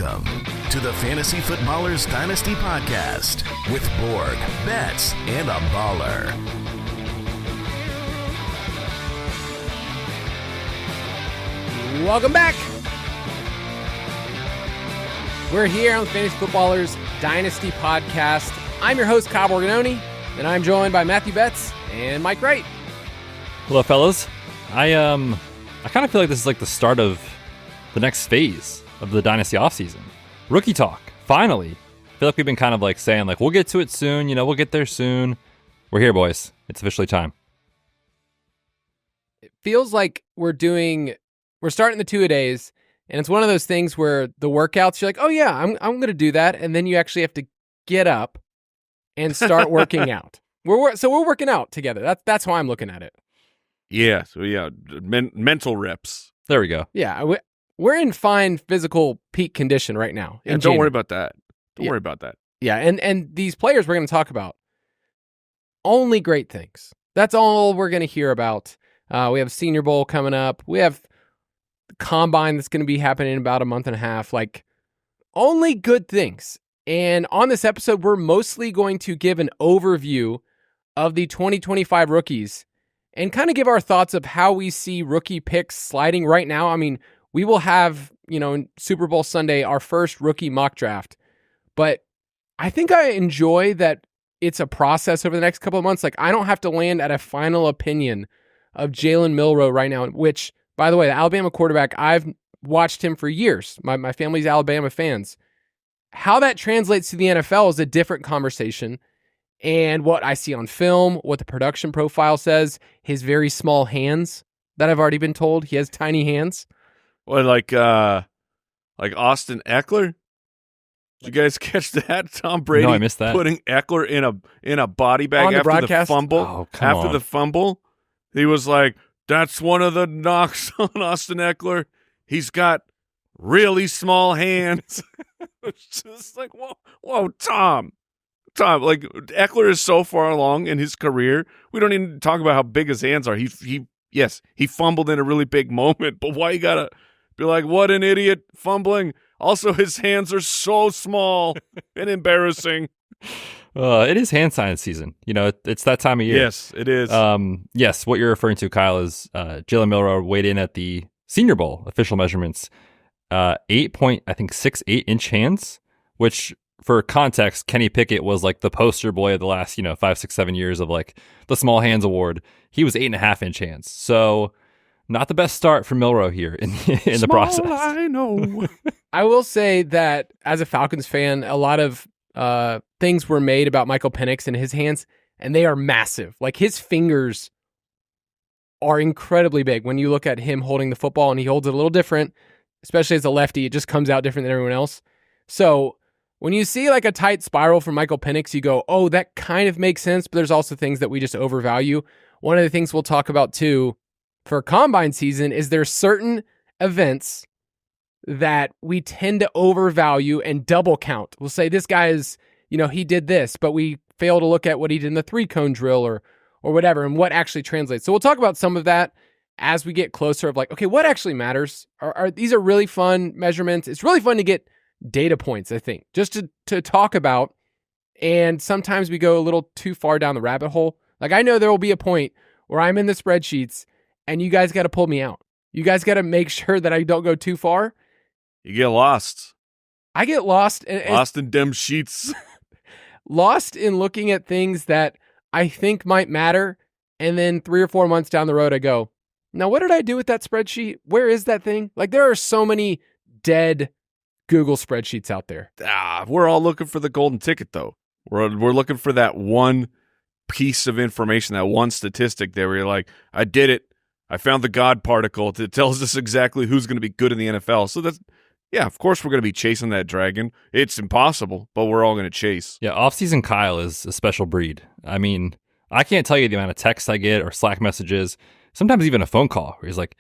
Welcome to the Fantasy Footballers Dynasty Podcast with Borg, Betz, and a Baller. Welcome back. We're here on the Fantasy Footballers Dynasty Podcast. I'm your host, Kyle Borgnoni, and I'm joined by Matthew Betz and Mike Wright. Hello, fellas. I kind of feel like this is like the start of the next phase of the Dynasty offseason. Rookie talk, finally. I feel like we've been kind of like saying, like, we'll get to it soon, we'll get there soon. We're here, boys. It's officially time. It feels like we're starting the two-a-days, and it's one of those things where the workouts, you're like, oh yeah, I'm going to do that, and then you actually have to get up and start working out. We're working out together. That's how I'm looking at it. Yeah, mental reps. There we go. Yeah, we're in fine physical peak condition right now. Yeah, don't worry about that. Don't worry about that. Yeah, and these players we're going to talk about, only great things. That's all we're going to hear about. We have Senior Bowl coming up. We have the Combine that's going to be happening in about a month and a half. Like, only good things. And on this episode, we're mostly going to give an overview of the 2025 rookies and kind of give our thoughts of how we see rookie picks sliding right now. I mean, we will have, in Super Bowl Sunday, our first rookie mock draft. But I think I enjoy that it's a process over the next couple of months. Like, I don't have to land at a final opinion of Jalen Milroe right now, which, by the way, the Alabama quarterback, I've watched him for years. My family's Alabama fans. How that translates to the NFL is a different conversation. And what I see on film, what the production profile says, his very small hands that I've already been told. He has tiny hands. What, like Austin Eckler? Did you guys catch that? Tom Brady I missed that. Putting Eckler in a body bag after the fumble. Oh, come on. The fumble, he was like, "That's one of the knocks on Austin Eckler. He's got really small hands." It's just like, whoa, Tom. Like, Eckler is so far along in his career. We don't even talk about how big his hands are. He fumbled in a really big moment, but why you gotta be like, what an idiot fumbling? Also, his hands are so small and embarrassing. It is hand sign season. It's that time of year. Yes, it is. Yes, what you're referring to, Kyle, is Jalen Milroe weighed in at the Senior Bowl official measurements, 8.68 inch hands, which, for context, Kenny Pickett was like the poster boy of the last 5, 6, 7 years of like the small hands award. He was 8.5 inch hands, so not the best start for Milroe here in the process. I know. I will say that as a Falcons fan, a lot of things were made about Michael Penix and his hands, and they are massive. Like, his fingers are incredibly big when you look at him holding the football, and he holds it a little different, especially as a lefty. It just comes out different than everyone else. So when you see like a tight spiral from Michael Penix, you go, oh, that kind of makes sense, but there's also things that we just overvalue. One of the things we'll talk about too for Combine season is there's certain events that we tend to overvalue and double count. We'll say this guy is, he did this, but we fail to look at what he did in the 3-cone drill or whatever and what actually translates. So we'll talk about some of that as we get closer of like, okay, what actually matters? These are really fun measurements. It's really fun to get data points, I think, just to talk about. And sometimes we go a little too far down the rabbit hole. Like, I know there will be a point where I'm in the spreadsheets and you guys got to pull me out. You guys got to make sure that I don't go too far. You get lost. I get lost. Lost in them sheets. Lost in looking at things that I think might matter. And then 3 or 4 months down the road, I go, now what did I do with that spreadsheet? Where is that thing? Like, there are so many dead Google spreadsheets out there. We're all looking for the golden ticket, though. We're looking for that one piece of information, that one statistic there where you're like, I did it. I found the God particle. It tells us exactly who's going to be good in the NFL. So of course we're going to be chasing that dragon. It's impossible, but we're all going to chase. Yeah, off-season Kyle is a special breed. I mean, I can't tell you the amount of texts I get or Slack messages, sometimes even a phone call where he's like,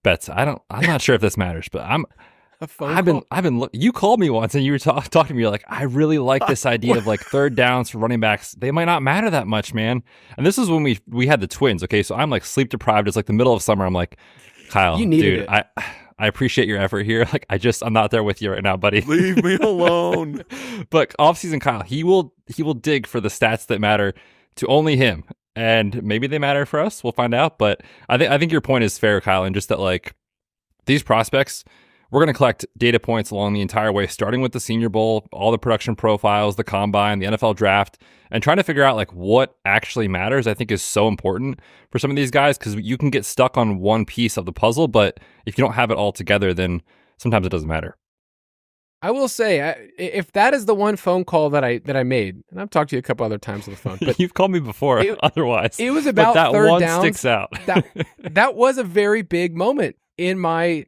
Betz, I'm not sure if this matters, but you called me once and you were talking to me, you're like, I really like this idea of like third downs for running backs. They might not matter that much, man. And this is when we had the twins. Okay. So I'm like sleep deprived. It's like the middle of summer. I'm like, Kyle, you needed dude, it. I appreciate your effort here. Like, I'm not there with you right now, buddy. Leave me alone. But offseason Kyle, he will dig for the stats that matter to only him. And maybe they matter for us. We'll find out. But I think your point is fair, Kyle, and just that, like, these prospects, we're going to collect data points along the entire way, starting with the Senior Bowl, all the production profiles, the combine, the NFL draft, and trying to figure out like what actually matters. I think is so important for some of these guys, because you can get stuck on one piece of the puzzle, but if you don't have it all together, then sometimes it doesn't matter. I will say, if that is the one phone call that I made, and I've talked to you a couple other times on the phone, but you've called me before. Otherwise, it was about that third one downs. Sticks out. that was a very big moment in my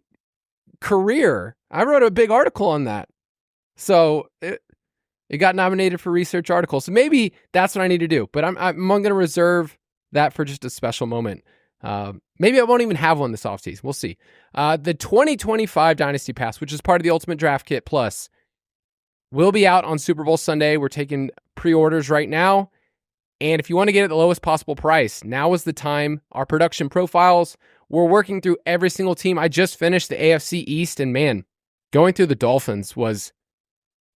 career. I wrote a big article on that, so it got nominated for research article. So maybe that's what I need to do. But I'm going to reserve that for just a special moment. Maybe I won't even have one this offseason. We'll see. The 2025 Dynasty Pass, which is part of the Ultimate Draft Kit Plus, will be out on Super Bowl Sunday. We're taking pre-orders right now. And if you want to get it at the lowest possible price, now is the time. Our production profiles, we're working through every single team. I just finished the AFC East, and man, going through the Dolphins was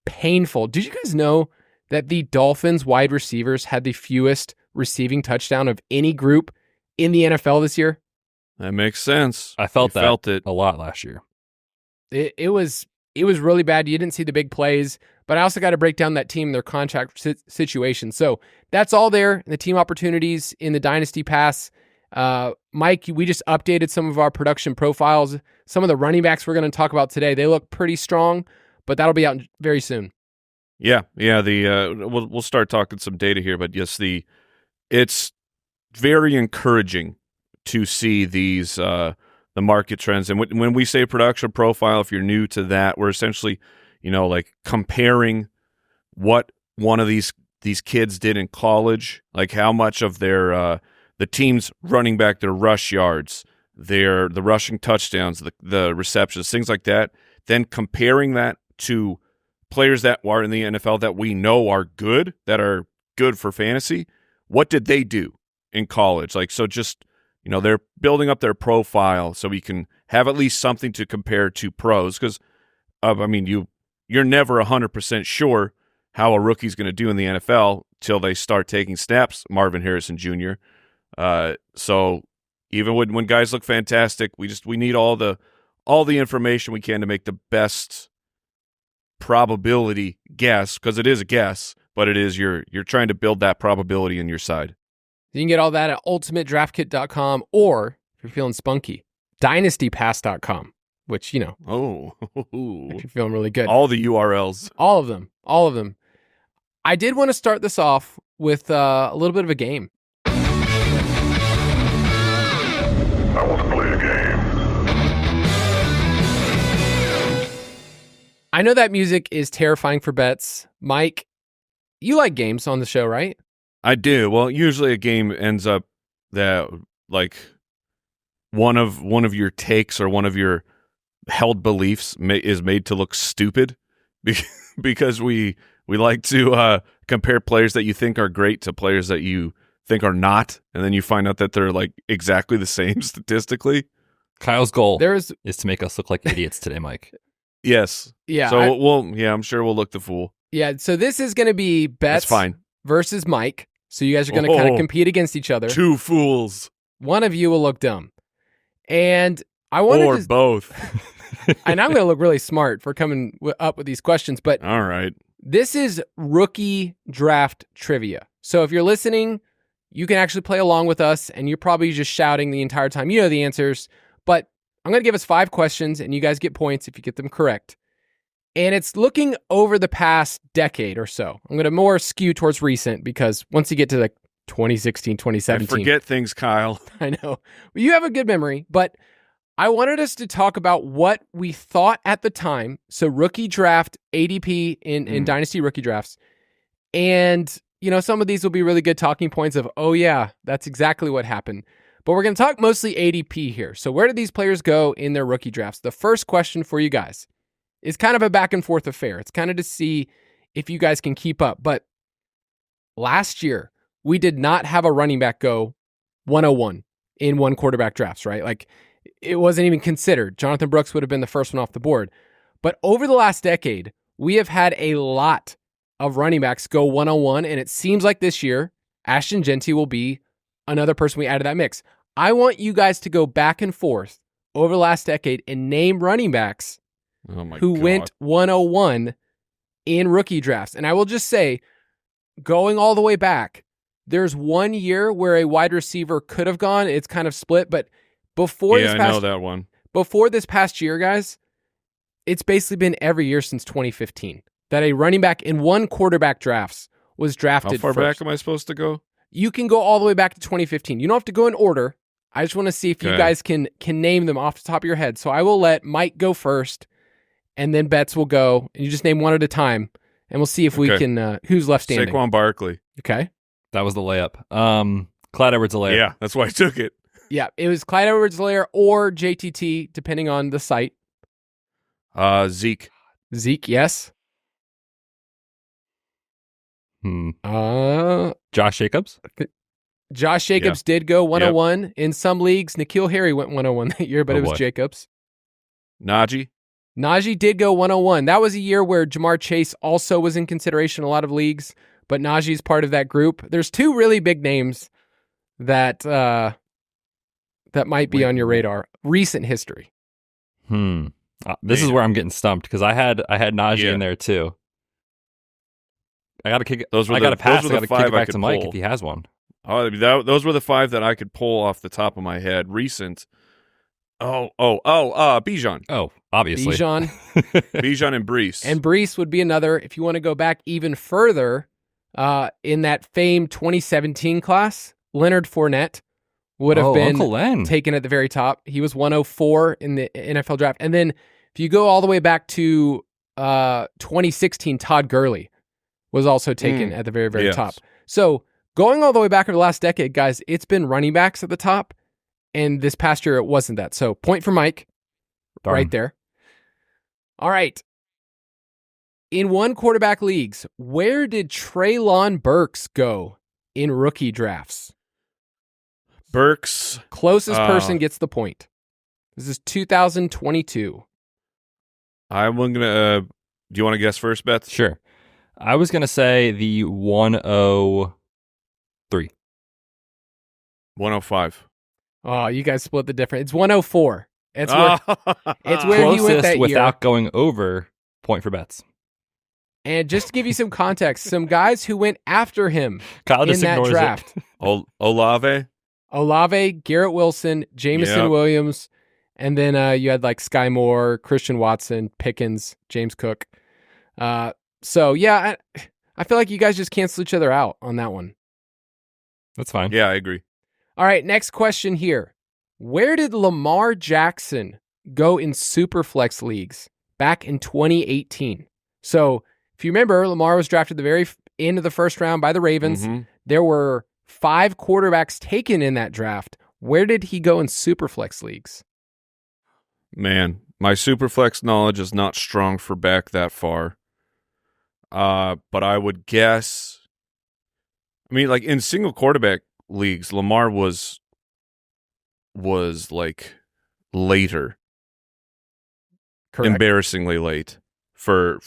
painful. Did you guys know that the Dolphins wide receivers had the fewest receiving touchdown of any group in the NFL this year? That makes sense. I felt it a lot last year. It was really bad. You didn't see the big plays, but I also got to break down that team, their contract situation. So that's all there. The team opportunities in the Dynasty Pass. Mike, we just updated some of our production profiles. Some of the running backs we're going to talk about today, they look pretty strong, but that'll be out very soon. Yeah. We'll start talking some data here, but yes, it's very encouraging to see these the market trends. And when we say production profile, if you're new to that, we're essentially, like comparing what one of these kids did in college, like how much of their the team's running back, their rush yards, the rushing touchdowns, the receptions, things like that, then comparing that to players that are in the NFL that we know are good for fantasy. What did they do in college? Like, so just, they're building up their profile so we can have at least something to compare to pros, because, you're never 100% sure how a rookie's going to do in the NFL till they start taking snaps, Marvin Harrison Jr. So even when guys look fantastic, we need all the information we can to make the best probability guess, because it is a guess, but it is you're trying to build that probability in your side. You can get all that at ultimatedraftkit.com, or if you're feeling spunky, dynastypass.com, which, if you're feeling really good. All the URLs. All of them. I did want to start this off with a little bit of a game. I want to play a game. I know that music is terrifying for Betz. Mike, you like games on the show, right? I do. Well, usually a game ends up that, like, one of your takes or one of your held beliefs is made to look stupid because we like to compare players that you think are great to players that you think are not, and then you find out that they're like exactly the same statistically. Kyle's goal is to make us look like idiots today, Mike. Yes. Yeah. So I'm sure we'll look the fool. Yeah. So this is going to be Betz versus Mike. So you guys are going to kind of compete against each other. Two fools. One of you will look dumb, and I wanted both. And I'm going to look really smart for coming up with these questions. But all right, this is rookie draft trivia. So if you're listening, you can actually play along with us, and you're probably just shouting the entire time. You know the answers, but I'm going to give us 5 questions, and you guys get points if you get them correct. And it's looking over the past decade or so. I'm going to more skew towards recent, because once you get to like 2016, 2017. I forget things, Kyle. I know. Well, you have a good memory, but I wanted us to talk about what we thought at the time. So rookie draft, ADP in Dynasty rookie drafts. And, some of these will be really good talking points of, oh yeah, that's exactly what happened. But we're going to talk mostly ADP here. So where did these players go in their rookie drafts? The first question for you guys is kind of a back and forth affair. It's kind of to see if you guys can keep up. But last year, we did not have a running back go 101 in one quarterback drafts, right? Like it wasn't even considered. Jonathan Brooks would have been the first one off the board. But over the last decade, we have had a lot of running backs go 101, and it seems like this year, Ashton Jeanty will be another person we add to that mix. I want you guys to go back and forth over the last decade and name running backs who went 101 in rookie drafts. And I will just say, going all the way back, there's 1 year where a wide receiver could have gone. It's kind of split, but before I know that one. Before this past year, guys, it's basically been every year since 2015 that a running back in one quarterback drafts was drafted. How far first. back am I supposed to go? You can go all the way back to 2015. You don't have to go in order. I just want to see if you guys can name them off the top of your head. So I will let Mike go first, and then Betz will go, and you just name one at a time, and we'll see if we can, who's left standing. Saquon Barkley. Okay. That was the layup. Clyde Edwards-Helaire. Yeah, that's why I took it. Yeah, it was Clyde Edwards-Helaire or JTT, depending on the site. Zeke. Zeke, yes. Josh Jacobs? Josh Jacobs did go 101. Yep. In some leagues, N'Keal Harry went 101 that year, but it was Jacobs. Najee did go 101. That was a year where Jamar Chase also was in consideration in a lot of leagues, but Najee's part of that group. There's two really big names that might be on your radar. Recent history. This is where I'm getting stumped because I had Najee in there too. I got to kick it. I got to pass. I got to kick it back to Mike if he has one. Oh, those were the five that I could pull off the top of my head. Recent. Bijan. Oh, obviously. Bijan. Bijan and Brees. And Brees would be another. If you want to go back even further, in that famed 2017 class, Leonard Fournette would have been taken at the very top. He was 104 in the NFL draft. And then if you go all the way back to 2016, Todd Gurley was also taken at the very, very top. So going all the way back over the last decade, guys, it's been running backs at the top. And this past year, it wasn't that. So point for Mike right there. All right. In one quarterback leagues, where did Treylon Burks go in rookie drafts? Burks. Closest person gets the point. This is 2022. I'm going to... do you want to guess first, Beth? Sure. I was going to say the 103. 105. Oh, you guys split the difference. It's 104. It's where he went that year. Without going over, point for Betz. And just to give you some context, some guys who went after him in that draft. Olave, Garrett Wilson, Jameson Williams, and then you had like Sky Moore, Christian Watson, Pickens, James Cook. So yeah, I feel like you guys just cancel each other out on that one. That's fine. Yeah, I agree. All right, next question here. Where did Lamar Jackson go in Superflex leagues back in 2018? So if you remember, Lamar was drafted at the very end of the first round by the Ravens. Mm-hmm. There were 5 quarterbacks taken in that draft. Where did he go in Superflex leagues? Man, my Superflex knowledge is not strong for back that far. But I would guess, like in single quarterback leagues, Lamar was like later. Correct. Embarrassingly late for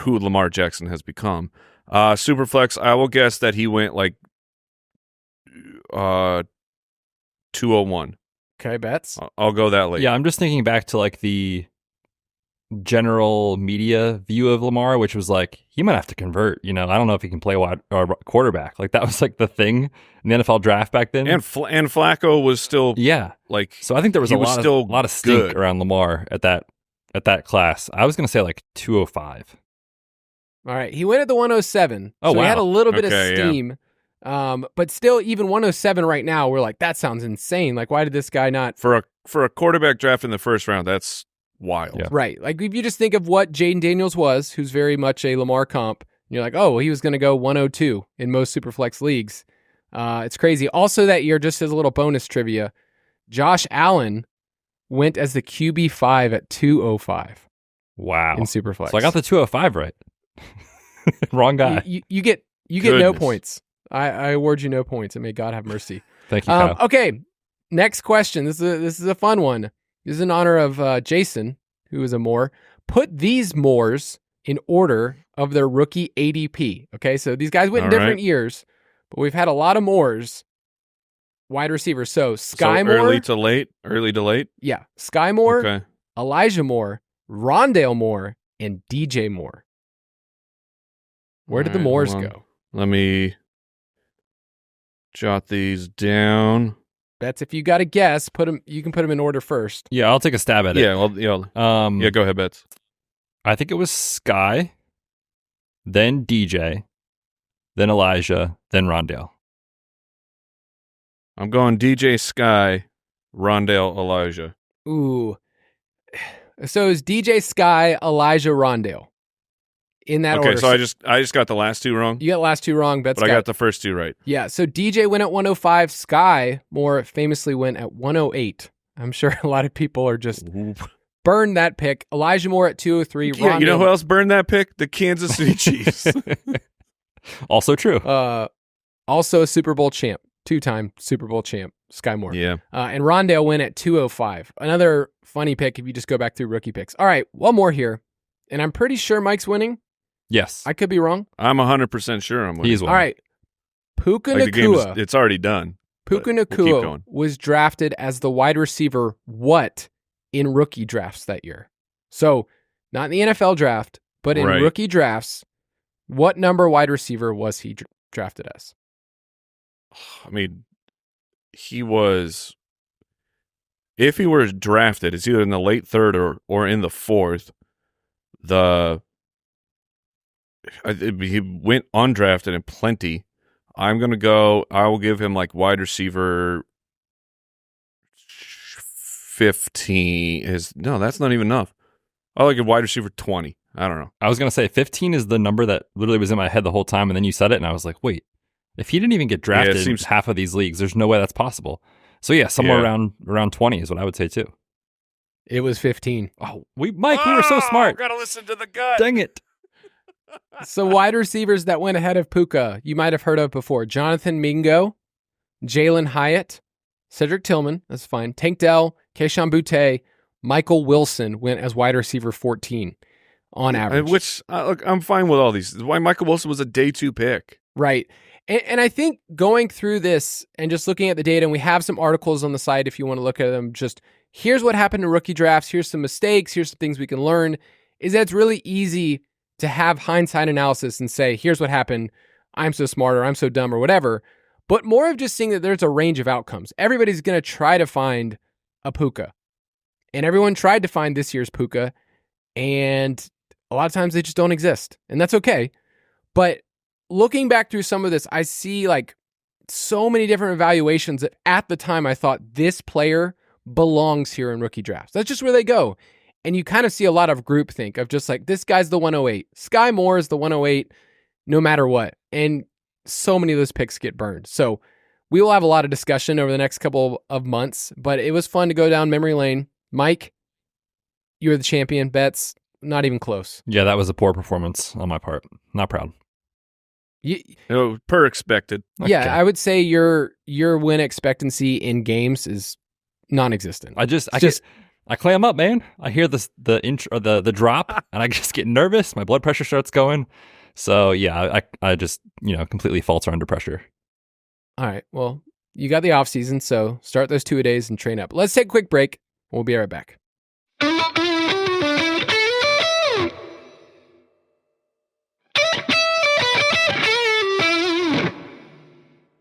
who Lamar Jackson has become. Superflex, I will guess that he went like 201. Okay, Betz. I'll go that late. Yeah, I'm just thinking back to like the general media view of Lamar, which was like, he might have to convert. I don't know if he can play wide or quarterback. Like that was like the thing in the NFL draft back then. And Flacco was still like. So I think there was a lot of stink around Lamar at that class. I was going to say like 205. All right, he went at the 107. Oh, so wow. He had a little bit of steam. Yeah. But still, even 107 right now, we're like, that sounds insane. Like, why did this guy not for a quarterback draft in the first round? That's wild. Yeah. Right. Like if you just think of what Jaden Daniels was, who's very much a Lamar comp, and you're like, oh, well, he was going to go 102 in most Superflex leagues. It's crazy. Also that year, just as a little bonus trivia, Josh Allen went as the QB5 at 205. Wow. In Superflex. So I got the 205 right. Wrong guy. You get no points. I award you no points, and may God have mercy. Thank you, Kyle. Okay, next question. This is a fun one. This is in honor of Jason, who is a Moore. Put these Moores in order of their rookie ADP. Okay, so these guys went in different years, but we've had a lot of Moores, wide receivers. So Sky Moore. Early to late? Yeah. Sky Moore, Okay. Elijah Moore, Rondale Moore, and DJ Moore. Where did the Moores go? Let me jot these down. Betz, if you got a guess, you can put them in order first. Yeah, I'll take a stab at it. Yeah, well, yeah, go ahead, Betz. I think it was Sky, then DJ, then Elijah, then Rondale. I'm going DJ, Sky, Rondale, Elijah. Ooh. So it's DJ, Sky, Elijah, Rondale. In that order. Okay, so I just got the last two wrong. You got the last two wrong, Betz. But I got the first two right. Yeah, so DJ went at 105. Sky more famously went at 108. I'm sure a lot of people are just burned that pick. Elijah Moore at 203. Yeah, you know who else burned that pick? The Kansas City Chiefs. Also true. Also a Super Bowl champ. 2-time Super Bowl champ, Sky Moore. Yeah. And Rondale went at 205. Another funny pick if you just go back through rookie picks. All right, one more here. And I'm pretty sure Mike's winning. Yes. I could be wrong. I'm 100% sure I'm winning. He's winning. All right. Puka Like the game Nacua. it's already done. Puka We'll keep Nacua going. was drafted as the wide receiver what in rookie drafts that year? So not in the NFL draft, but in Right. rookie drafts, what number wide receiver was he drafted as? I mean, if he were drafted, it's either in the late third or in the fourth. He went undrafted in plenty. I will give him like wide receiver 15. No, that's not even enough. I like a wide receiver 20. I don't know. I was going to say 15 is the number that literally was in my head the whole time, and then you said it, and I was like, wait, if he didn't even get drafted in half of these leagues, there's no way that's possible. So yeah, somewhere around 20 is what I would say too. It was 15. Oh, we were so smart. Gotta listen to the gut. Dang it. So wide receivers that went ahead of Puka, you might have heard of before. Jonathan Mingo, Jalen Hyatt, Cedric Tillman, that's fine. Tank Dell, Keyshawn Butte, Michael Wilson went as wide receiver 14 on average. Which, look, I'm fine with all these. This is why Michael Wilson was a day 2 pick. Right. And I think going through this and just looking at the data, and we have some articles on the site if you want to look at them, just here's what happened in rookie drafts, here's some mistakes, here's some things we can learn, is that it's really easy to have hindsight analysis and say, here's what happened, I'm so smart or I'm so dumb or whatever, but more of just seeing that there's a range of outcomes. Everybody's going to try to find a Puka. And everyone tried to find this year's Puka, and a lot of times they just don't exist. And that's okay. But looking back through some of this, I see like so many different evaluations that at the time I thought this player belongs here in rookie drafts. That's just where they go. And you kind of see a lot of groupthink of just like, this guy's the 108. Sky Moore is the 108 no matter what. And so many of those picks get burned. So we will have a lot of discussion over the next couple of months, but it was fun to go down memory lane. Mike, you're the champion. Betz, not even close. Yeah, that was a poor performance on my part. Not proud. Per expected. Yeah, Okay. I would say your win expectancy in games is non-existent. I clam up, man. I hear the intro, the drop, and I just get nervous. My blood pressure starts going. So yeah, I just completely falter under pressure. All right. Well, you got the off season, so start those 2-a-days and train up. Let's take a quick break. We'll be right back.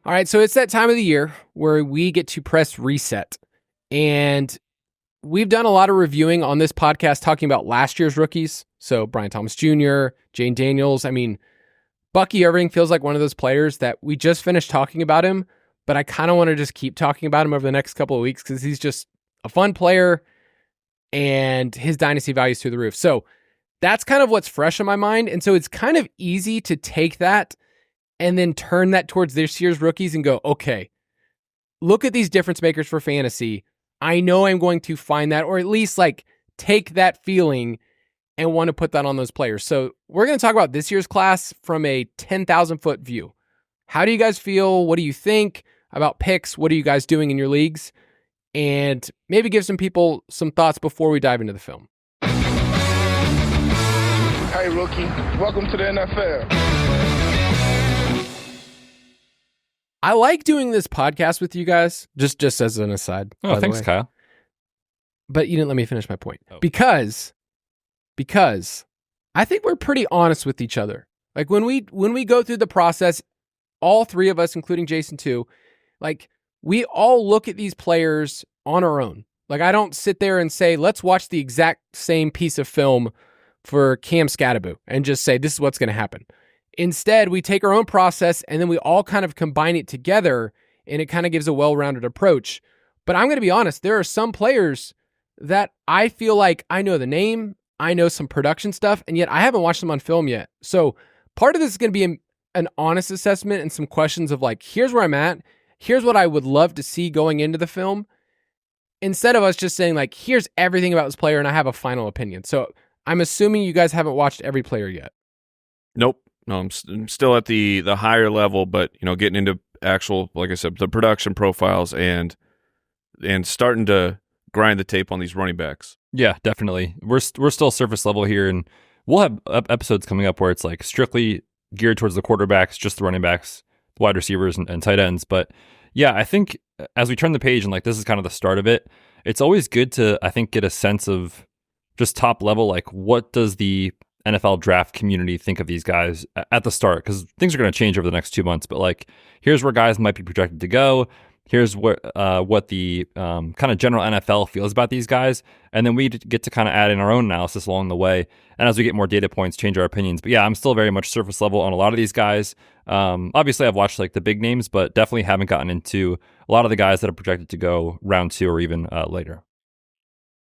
All right, so it's that time of the year where we get to press reset. And we've done a lot of reviewing on this podcast talking about last year's rookies. So Brian Thomas Jr., Jane Daniels. I mean, Bucky Irving feels like one of those players that we just finished talking about him, but I kind of want to just keep talking about him over the next couple of weeks because he's just a fun player and his dynasty value is through the roof. So that's kind of what's fresh in my mind. And so it's kind of easy to take that and then turn that towards this year's rookies and go, okay, look at these difference makers for fantasy. I know I'm going to find that, or at least like take that feeling and want to put that on those players. So we're going to talk about this year's class from a 10,000 foot view. How do you guys feel? What do you think about picks? What are you guys doing in your leagues? and maybe give some people some thoughts before we dive into the film. Hey, rookie. Welcome to the NFL. I like doing this podcast with you guys, just as an aside. Oh, thanks, Kyle. But you didn't let me finish my point. Because I think we're pretty honest with each other. Like when we go through the process, all three of us, including Jason too, like we all look at these players on our own. Like I don't sit there and say, let's watch the exact same piece of film for Cam Scatterbo and just say, this is what's going to happen. Instead, we take our own process and then we all kind of combine it together, and it kind of gives a well-rounded approach. But I'm going to be honest, there are some players that I feel like I know the name, I know some production stuff, and yet I haven't watched them on film yet. So part of this is going to be an honest assessment and some questions of like, here's where I'm at, here's what I would love to see going into the film, instead of us just saying like, here's everything about this player and I have a final opinion. So I'm assuming you guys haven't watched every player yet. Nope. No, I'm still at the higher level, but getting into actual, like I said, the production profiles and starting to grind the tape on these running backs. Yeah, definitely. We're still surface level here, and we'll have episodes coming up where it's like strictly geared towards the quarterbacks, just the running backs, wide receivers, and tight ends. But yeah, I think as we turn the page and like this is kind of the start of it, it's always good to, I think, get a sense of just top level, like what does the NFL draft community think of these guys at the start, because things are going to change over the next 2 months. But like, here's where guys might be projected to go. Here's what the kind of general NFL feels about these guys, and then we get to kind of add in our own analysis along the way. And as we get more data points, change our opinions. But yeah, I'm still very much surface level on a lot of these guys. Obviously, I've watched like the big names, but definitely haven't gotten into a lot of the guys that are projected to go round 2 or even later.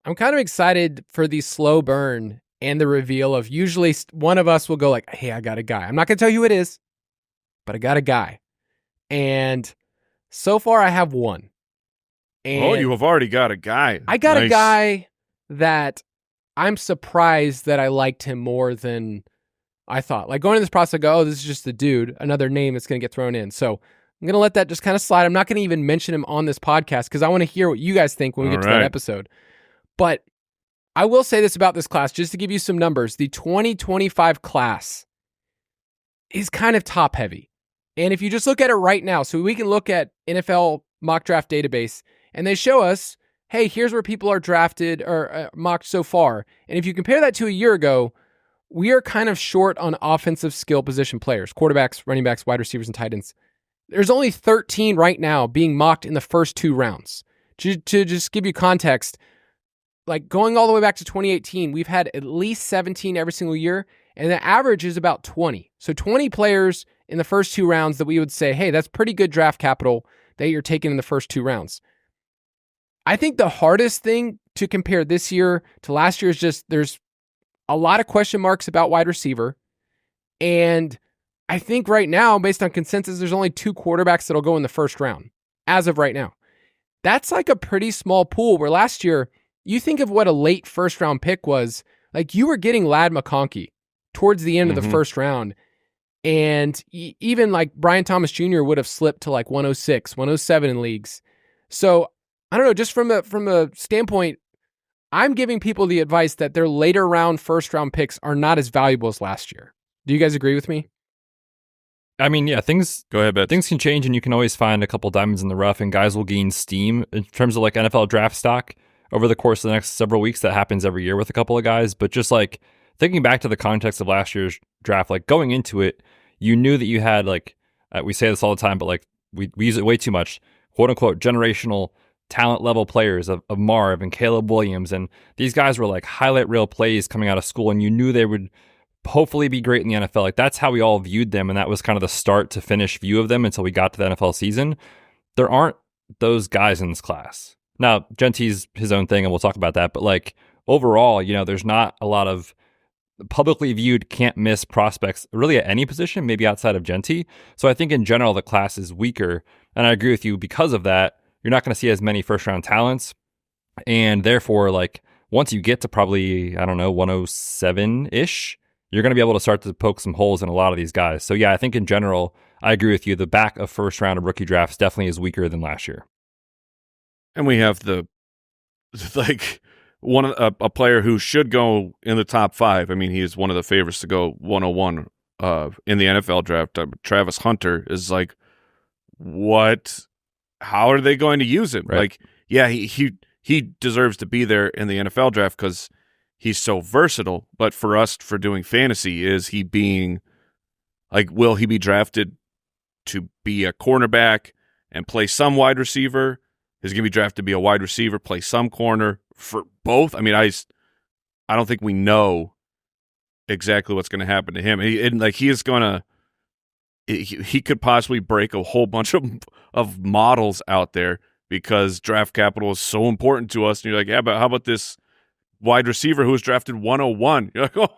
I'm kind of excited for the slow burn and the reveal of usually one of us will go like, hey, I got a guy. I'm not going to tell you who it is, but I got a guy. And so far I have one. And you have already got a guy. I got a guy that I'm surprised that I liked him more than I thought. Like going into this process, I go, oh, this is just a dude, another name that's going to get thrown in. So I'm going to let that just kind of slide. I'm not going to even mention him on this podcast because I want to hear what you guys think when we get to that episode. But I will say this about this class, just to give you some numbers. The 2025 class is kind of top heavy. And if you just look at it right now, so we can look at NFL mock draft database and they show us, hey, here's where people are drafted or mocked so far. And if you compare that to a year ago, we are kind of short on offensive skill position players, quarterbacks, running backs, wide receivers, and tight ends. There's only 13 right now being mocked in the first 2 rounds. To just give you context, like going all the way back to 2018, we've had at least 17 every single year, and the average is about 20. So 20 players in the first 2 rounds that we would say, hey, that's pretty good draft capital that you're taking in the first 2 rounds. I think the hardest thing to compare this year to last year is just there's a lot of question marks about wide receiver. And I think right now, based on consensus, there's only 2 quarterbacks that'll go in the first round as of right now. That's like a pretty small pool where last year, you think of what a late first round pick was, like you were getting Ladd McConkey towards the end of the first round. And even like Brian Thomas Jr. would have slipped to like 106, 107 in leagues. So I don't know, just from a standpoint, I'm giving people the advice that their later round first round picks are not as valuable as last year. Do you guys agree with me? I mean, yeah, Go ahead, Betz. Things can change and you can always find a couple diamonds in the rough and guys will gain steam in terms of like NFL draft stock over the course of the next several weeks. That happens every year with a couple of guys. But just like thinking back to the context of last year's draft, like going into it, you knew that you had like, we say this all the time, but like we use it way too much, quote unquote, generational talent level players of Marv and Caleb Williams. And these guys were like highlight reel plays coming out of school and you knew they would hopefully be great in the NFL. Like that's how we all viewed them. And that was kind of the start to finish view of them until we got to the NFL season. There aren't those guys in this class. Now, Jeanty's his own thing and we'll talk about that. But like overall, you know, there's not a lot of publicly viewed can't miss prospects really at any position, maybe outside of Jeanty. So I think in general, the class is weaker. And I agree with you because of that. You're not going to see as many first round talents. And therefore, like once you get to probably, 107-ish, you're going to be able to start to poke some holes in a lot of these guys. So yeah, I think in general, I agree with you. The back of first round of rookie drafts definitely is weaker than last year. And we have like a player who should go in the top 5. I mean, he is one of the favorites to go 101 in the NFL draft. Travis Hunter is like, what? How are they going to use him? Right. Like, yeah, he deserves to be there in the NFL draft because he's so versatile. But for us, for doing fantasy, is he being like, will he be drafted to be a cornerback and play some wide receiver? Is he going to be drafted to be a wide receiver, play some corner for both? I mean, I don't think we know exactly what's going to happen to him. He could possibly break a whole bunch of models out there because draft capital is so important to us. And you're like, yeah, but how about this wide receiver who was drafted 101? You're like, oh,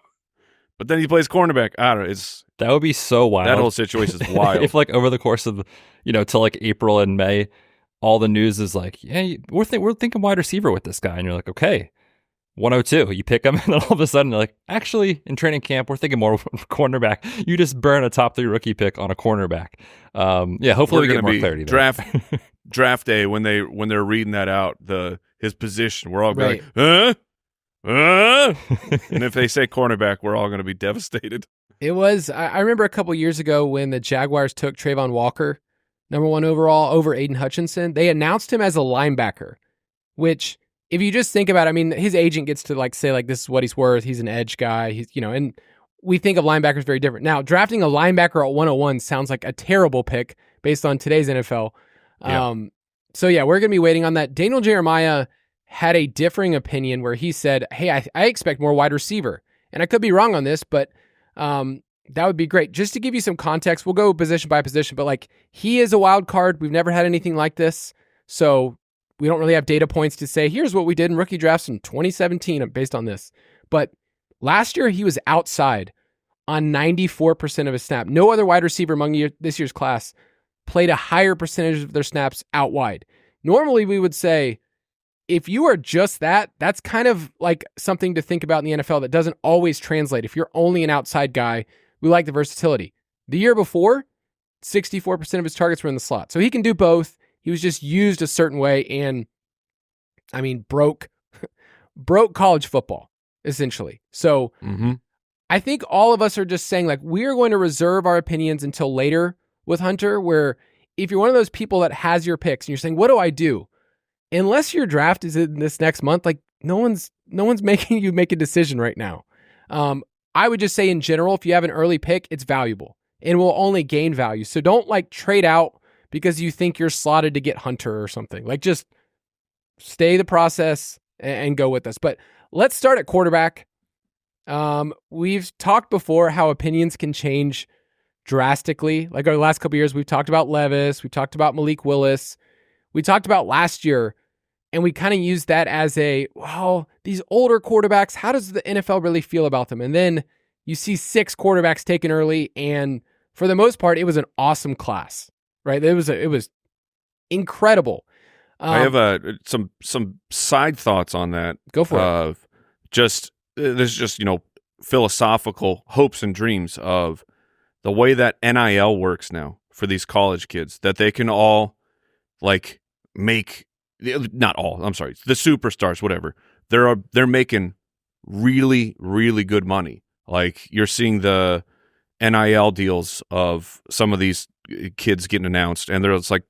but then he plays cornerback. I don't know. That would be so wild. That whole situation is wild. If like over the course of, till like April and May, all the news is like, yeah, we're thinking wide receiver with this guy. And you're like, okay, 102. You pick him, and then all of a sudden, you're like, actually, in training camp, we're thinking more cornerback. You just burn a top 3 rookie pick on a cornerback. Hopefully we get more clarity there. Draft day, when they're reading that out, his position, we're all going, huh? And if they say cornerback, we're all going to be devastated. It was, I remember a couple years ago when the Jaguars took Trayvon Walker, number 1 overall, over Aiden Hutchinson. They announced him as a linebacker, which, if you just think about it, I mean, his agent gets to like say like, this is what he's worth. He's an edge guy. He's, and we think of linebackers very different. Now, drafting a linebacker at 101 sounds like a terrible pick based on today's NFL. Yeah. So yeah, we're going to be waiting on that. Daniel Jeremiah had a differing opinion where he said, hey, I expect more wide receiver. And I could be wrong on this, but that would be great. Just to give you some context, we'll go position by position, but like, he is a wild card. We've never had anything like this. So we don't really have data points to say, here's what we did in rookie drafts in 2017 based on this. But last year, he was outside on 94% of his snap. No other wide receiver among this year's class played a higher percentage of their snaps out wide. Normally, we would say, if you are just that, that's kind of like something to think about in the NFL that doesn't always translate. If you're only an outside guy, we like the versatility. The year before, 64% of his targets were in the slot. So he can do both. He was just used a certain way and, I mean, broke college football, essentially. So I think all of us are just saying, like, we're going to reserve our opinions until later with Hunter, where if you're one of those people that has your picks and you're saying, what do I do? Unless your draft is in this next month, like, no one's making you make a decision right now. I would just say in general, if you have an early pick, it's valuable and will only gain value. So don't like trade out because you think you're slotted to get Hunter or something. Like, just stay the process and go with us. But let's start at quarterback. We've talked before how opinions can change drastically. Like over the last couple of years, we've talked about Levis, we've talked about Malik Willis, we talked about last year, and we kind of used that as these older quarterbacks, how does the NFL really feel about them? And then you see 6 quarterbacks taken early, and for the most part, it was an awesome class. Right, it was incredible. I have some side thoughts on that. Go for it. There's just philosophical hopes and dreams of the way that NIL works now for these college kids, that they can all make, not all, I'm sorry, the superstars, whatever. They're making really, really good money. Like, you're seeing the NIL deals of some of these kids getting announced, and they're just like,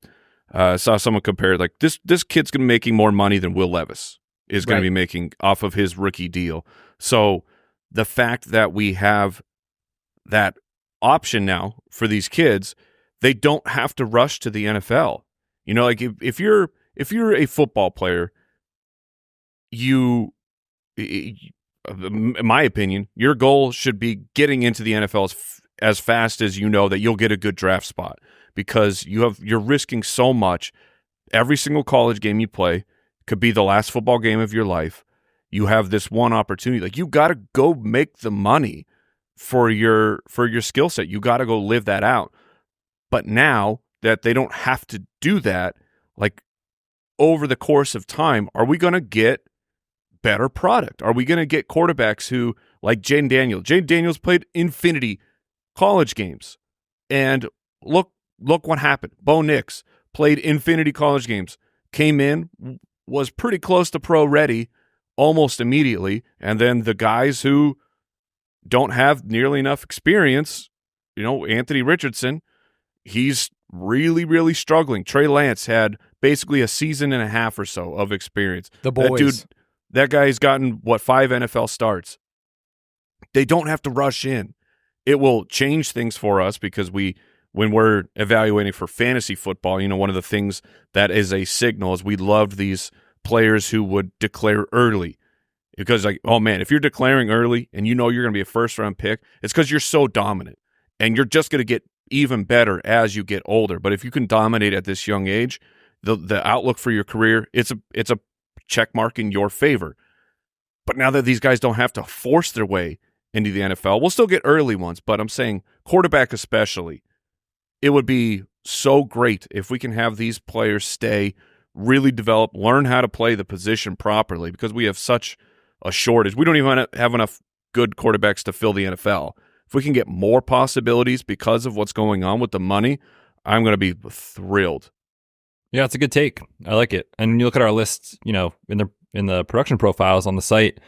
I saw someone compare, like, this kid's going to be making more money than Will Levis is going to be making off of his rookie deal. So the fact that we have that option now for these kids, they don't have to rush to the NFL. Like, if you're a football player, in my opinion, your goal should be getting into the NFL as fast as you know that you'll get a good draft spot, because you're risking so much. Every single college game you play could be the last football game of your life. You have this one opportunity. Like, you got to go make the money for your skill set. You got to go live that out. But now that they don't have to do that, like, over the course of time, are we going to get better product? Are we going to get quarterbacks who, like Jaden Daniels? Jaden Daniels played infinity college games, and look what happened. Bo Nix played infinity college games, came in, was pretty close to pro ready almost immediately. And then the guys who don't have nearly enough experience, Anthony Richardson, he's really, really struggling. Trey Lance had basically a season and a half or so of experience. The boys. That guy's gotten, 5 NFL starts. They don't have to rush in. It will change things for us because when we're evaluating for fantasy football, one of the things that is a signal is we loved these players who would declare early. Because, oh, man, if you're declaring early and you're going to be a first-round pick, it's because you're so dominant. And you're just going to get even better as you get older. But if you can dominate at this young age, the outlook for your career, it's a check mark in your favor. But now that these guys don't have to force their way into the NFL, we'll still get early ones, but I'm saying quarterback especially, it would be so great if we can have these players stay, really develop, learn how to play the position properly, because we have such a shortage. We don't even have enough good quarterbacks to fill the NFL. If we can get more possibilities because of what's going on with the money, I'm going to be thrilled. Yeah, it's a good take. I like it. And when you look at our lists, in the production profiles on the site,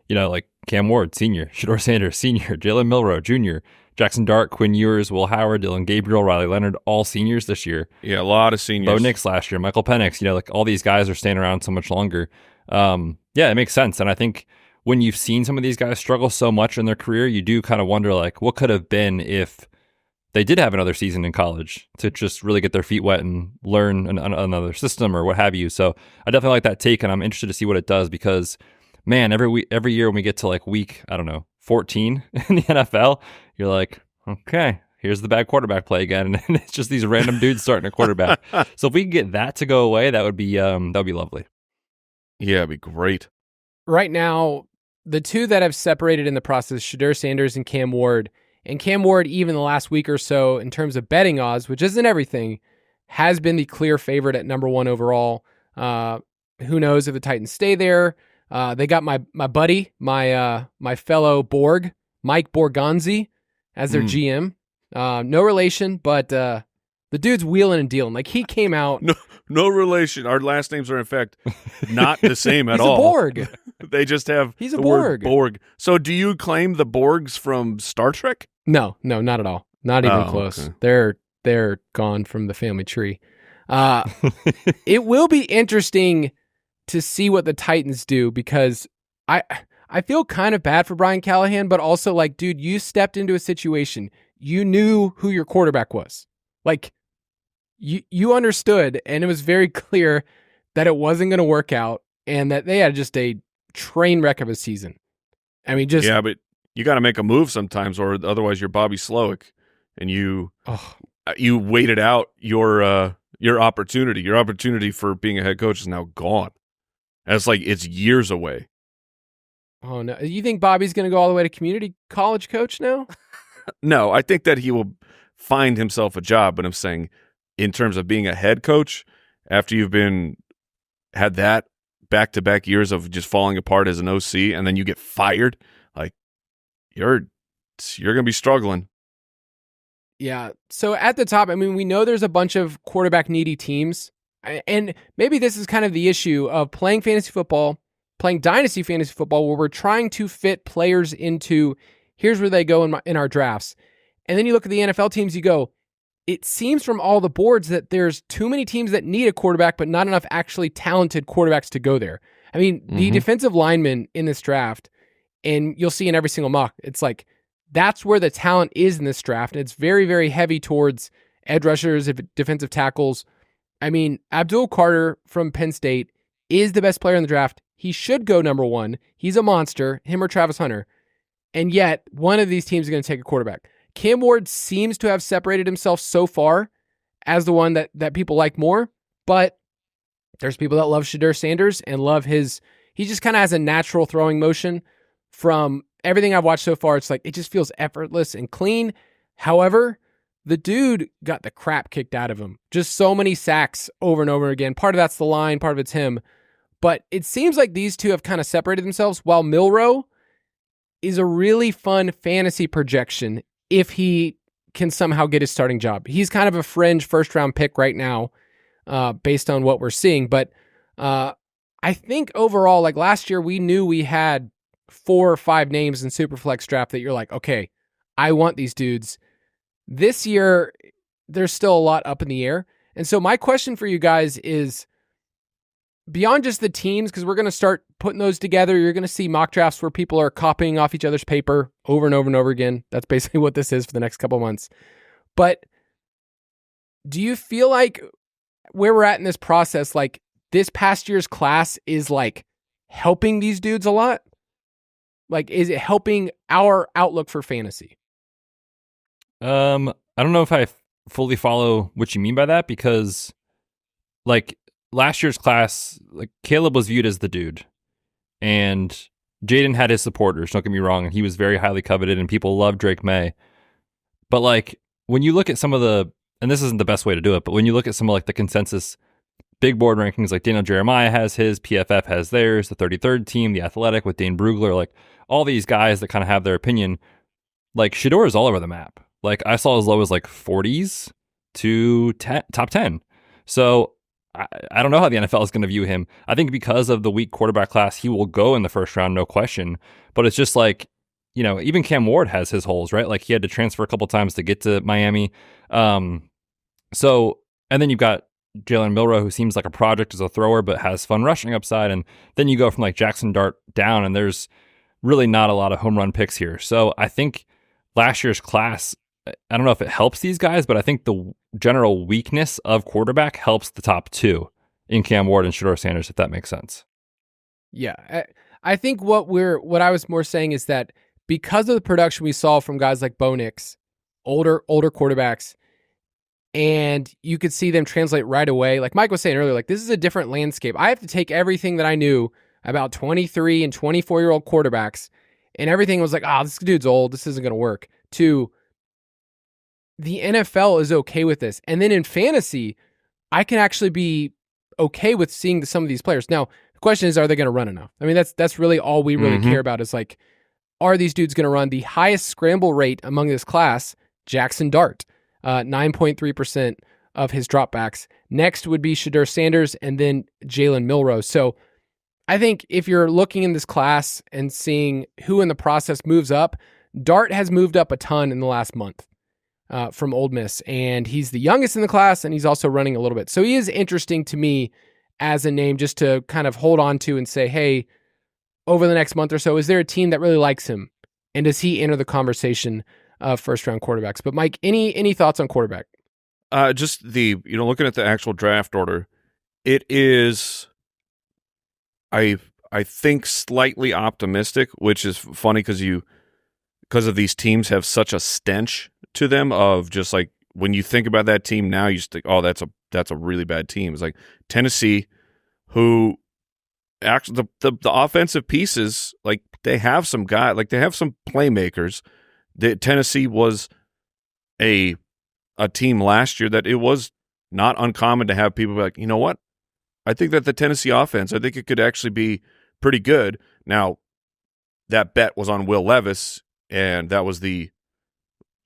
like Cam Ward, senior, Shedeur Sanders, senior, Jalen Milroe, junior, Jackson Dart, Quinn Ewers, Will Howard, Dylan Gabriel, Riley Leonard, all seniors this year. Yeah, a lot of seniors. Bo Nix last year, Michael Penix, like all these guys are staying around so much longer. Yeah, it makes sense. And I think when you've seen some of these guys struggle so much in their career, you do kind of wonder, what could have been if they did have another season in college to just really get their feet wet and learn another system or what have you. So I definitely like that take, and I'm interested to see what it does because, man, every year when we get to week, 14 in the NFL, you're like, okay, here's the bad quarterback play again, and it's just these random dudes starting a quarterback. So if we can get that to go away, that would be lovely. Yeah, it'd be great. Right now, the two that have separated in the process, Shedeur Sanders and Cam Ward. And Cam Ward, even the last week or so, in terms of betting odds, which isn't everything, has been the clear favorite at number 1 overall. Who knows if the Titans stay there? They got my buddy, my fellow Borg, Mike Borgonzi, as their GM. No relation, but the dude's wheeling and dealing. He came out. No relation. Our last names are, in fact, not the same at all. He's a Borg. They just have He's a the Borg. word Borg. So do you claim the Borgs from Star Trek? No, not at all. Not even close. Okay. They're gone from the family tree. It will be interesting to see what the Titans do because I feel kind of bad for Brian Callahan, but also dude, you stepped into a situation. You knew who your quarterback was. You understood, and it was very clear that it wasn't going to work out and that they had just a train wreck of a season. Yeah, but you got to make a move sometimes, or otherwise you're Bobby Slowick, and you waited out your opportunity. Your opportunity for being a head coach is now gone. And it's years away. Oh no! You think Bobby's going to go all the way to community college coach now? No, I think that he will find himself a job. But I'm saying, in terms of being a head coach, after you've had that back-to-back years of just falling apart as an OC, and then you get fired, you're going to be struggling. Yeah. So at the top, we know there's a bunch of quarterback needy teams, and maybe this is kind of the issue of playing fantasy football, playing dynasty fantasy football, where we're trying to fit players into here's where they go in our drafts. And then you look at the NFL teams, you go, it seems from all the boards that there's too many teams that need a quarterback, but not enough actually talented quarterbacks to go there. The defensive linemen in this draft, and you'll see in every single mock, it's that's where the talent is in this draft. And it's very, very heavy towards edge rushers, defensive tackles. Abdul Carter from Penn State is the best player in the draft. He should go number 1. He's a monster, him or Travis Hunter. And yet, one of these teams is going to take a quarterback. Cam Ward seems to have separated himself so far as the one that people like more, but there's people that love Shedeur Sanders and love he just kind of has a natural throwing motion. From everything I've watched so far, it's it just feels effortless and clean. However, the dude got the crap kicked out of him. Just so many sacks over and over again. Part of that's the line, part of it's him. But it seems like these two have kind of separated themselves, while Milroe is a really fun fantasy projection if he can somehow get his starting job. He's kind of a fringe first-round pick right now. based on what we're seeing. But I think overall, like last year, we knew we had 4 or 5 names in Superflex draft that you're like, okay, I want these dudes. This year, there's still a lot up in the air. And so my question for you guys is, beyond just the teams, because we're going to start putting those together, you're going to see mock drafts where people are copying off each other's paper over and over and over again. That's basically what this is for the next couple months. But do you feel like where we're at in this process, like this past year's class is like helping these dudes a lot? Like, is it helping our outlook for fantasy? I don't know if I fully follow what you mean by that, because like last year's class, like Caleb was viewed as the dude, and Jaden had his supporters, don't get me wrong, and he was very highly coveted and people loved Drake May. But like when you look at some of the, and this isn't the best way to do it, but when you look at some of like the consensus big board rankings, like Daniel Jeremiah has his, PFF has theirs, the 33rd team, the Athletic with Dane Brugler, like all these guys that kind of have their opinion, like Shedeur is all over the map. Like I saw as low as like 40s to top 10. So I don't know how the NFL is going to view him. I think because of the weak quarterback class, he will go in the first round, no question. But it's just like, you know, even Cam Ward has his holes, right? Like he had to transfer a couple times to get to Miami. So, and then you've got Jalen Milroe, who seems like a project as a thrower, but has fun rushing upside. And then you go from like Jackson Dart down, and there's really not a lot of home run picks here. So I think last year's class, I don't know if it helps these guys, but I think the general weakness of quarterback helps the top 2 in Cam Ward and Shedeur Sanders, if that makes sense. Yeah. I think what I was more saying is that because of the production we saw from guys like Bo Nix, older quarterbacks, and you could see them translate right away. Like Mike was saying earlier, like this is a different landscape. I have to take everything that I knew about 23 and 24-year-old quarterbacks, and everything was like, this dude's old, this isn't going to work, to the NFL is okay with this. And then in fantasy, I can actually be okay with seeing some of these players. Now, the question is, are they going to run enough? I mean, that's really all we really care about is like, are these dudes going to run? The highest scramble rate among this class, Jackson Dart, 9.3% of his dropbacks. Next would be Shedeur Sanders and then Jalen Milroe. So I think if you're looking in this class and seeing who in the process moves up, Dart has moved up a ton in the last month. From Ole Miss, and he's the youngest in the class, and he's also running a little bit. So he is interesting to me as a name just to kind of hold on to and say, hey, over the next month or so, is there a team that really likes him? And does he enter the conversation of first-round quarterbacks? But Mike, any thoughts on quarterback? Just looking at the actual draft order, it is, I think, slightly optimistic, which is funny because of these teams have such a stench to them of just like when you think about that team now, you just think, oh, that's a really bad team. It's like Tennessee, who actually the offensive pieces, like they have some they have some playmakers. Tennessee was a team last year that it was not uncommon to have people be like, you know what? I think that the Tennessee offense, I think it could actually be pretty good. Now, that bet was on Will Levis, and that was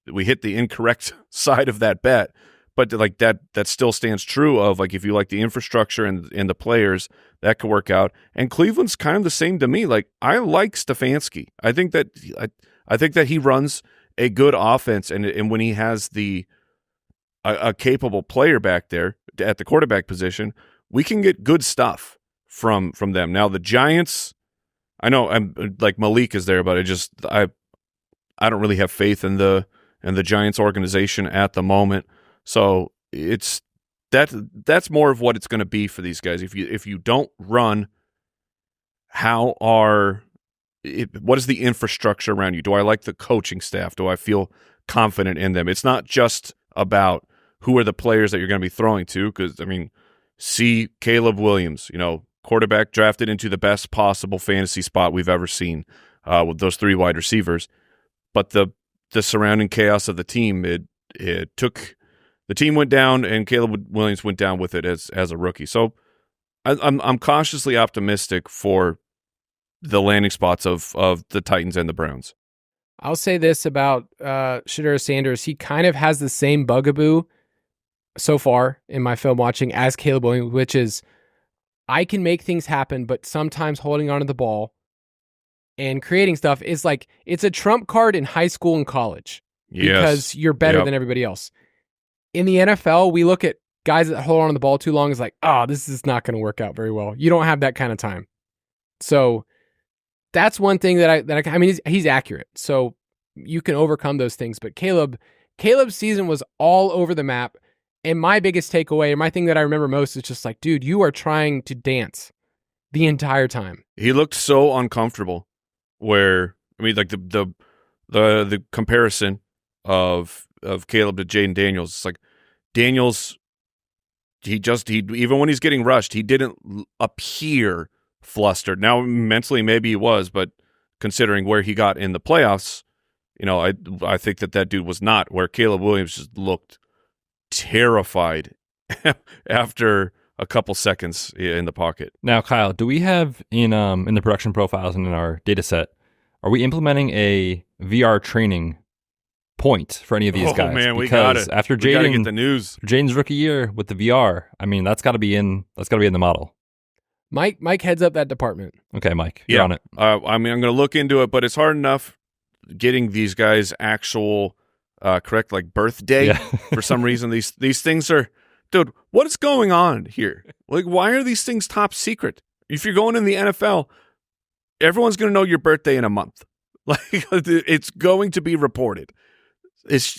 we hit the incorrect side of that bet, but like that still stands true of like if you like the infrastructure and the players, that could work out. And Cleveland's kind of the same to me. Like I like Stefanski. I think that he runs a good offense, and when he has a capable player back there at the quarterback position, we can get good stuff from them. Now the Giants, I know I'm like Malik is there, but I don't really have faith in the Giants organization at the moment. So that's more of what it's going to be for these guys. If you don't run, what is the infrastructure around you? Do I like the coaching staff? Do I feel confident in them? It's not just about who are the players that you're going to be throwing to, because I mean, see Caleb Williams, quarterback drafted into the best possible fantasy spot we've ever seen with those 3 wide receivers. But the surrounding chaos of the team, it took the team went down, and Caleb Williams went down with it as a rookie. So I'm cautiously optimistic for the landing spots of the Titans and the Browns. I'll say this about Shedeur Sanders. He kind of has the same bugaboo so far in my film watching as Caleb Williams, which is I can make things happen, but sometimes holding onto the ball and creating stuff is like it's a trump card in high school and college because you're better than everybody else. In the NFL, we look at guys that hold on to the ball too long as like, oh, this is not going to work out very well. You don't have that kind of time. So that's one thing that I mean, he's accurate. So you can overcome those things. But Caleb's season was all over the map. And my biggest takeaway, and my thing that I remember most is just like, dude, you are trying to dance the entire time. He looked so uncomfortable where, I mean, like the comparison of Caleb to Jaden Daniels, it's like Daniels, he even when he's getting rushed, he didn't appear flustered. Now, mentally, maybe he was, but considering where he got in the playoffs, I think that dude was not, where Caleb Williams just looked terrified after a couple seconds in the pocket. Now, Kyle, do we have in the production profiles and in our data set, are we implementing a VR training point for any of these guys? Man, we got it. After we gotta get the news. Jaden's rookie year with the VR, I mean, that's got to be in the model. Mike heads up that department. Okay, Mike, you're on it. I mean, I'm going to look into it, but it's hard enough getting these guys actual correct like birthday. For some reason, these things are, dude, what is going on here? Like, why are these things top secret? If you're going in the NFL, everyone's going to know your birthday in a month. Like, it's going to be reported. It's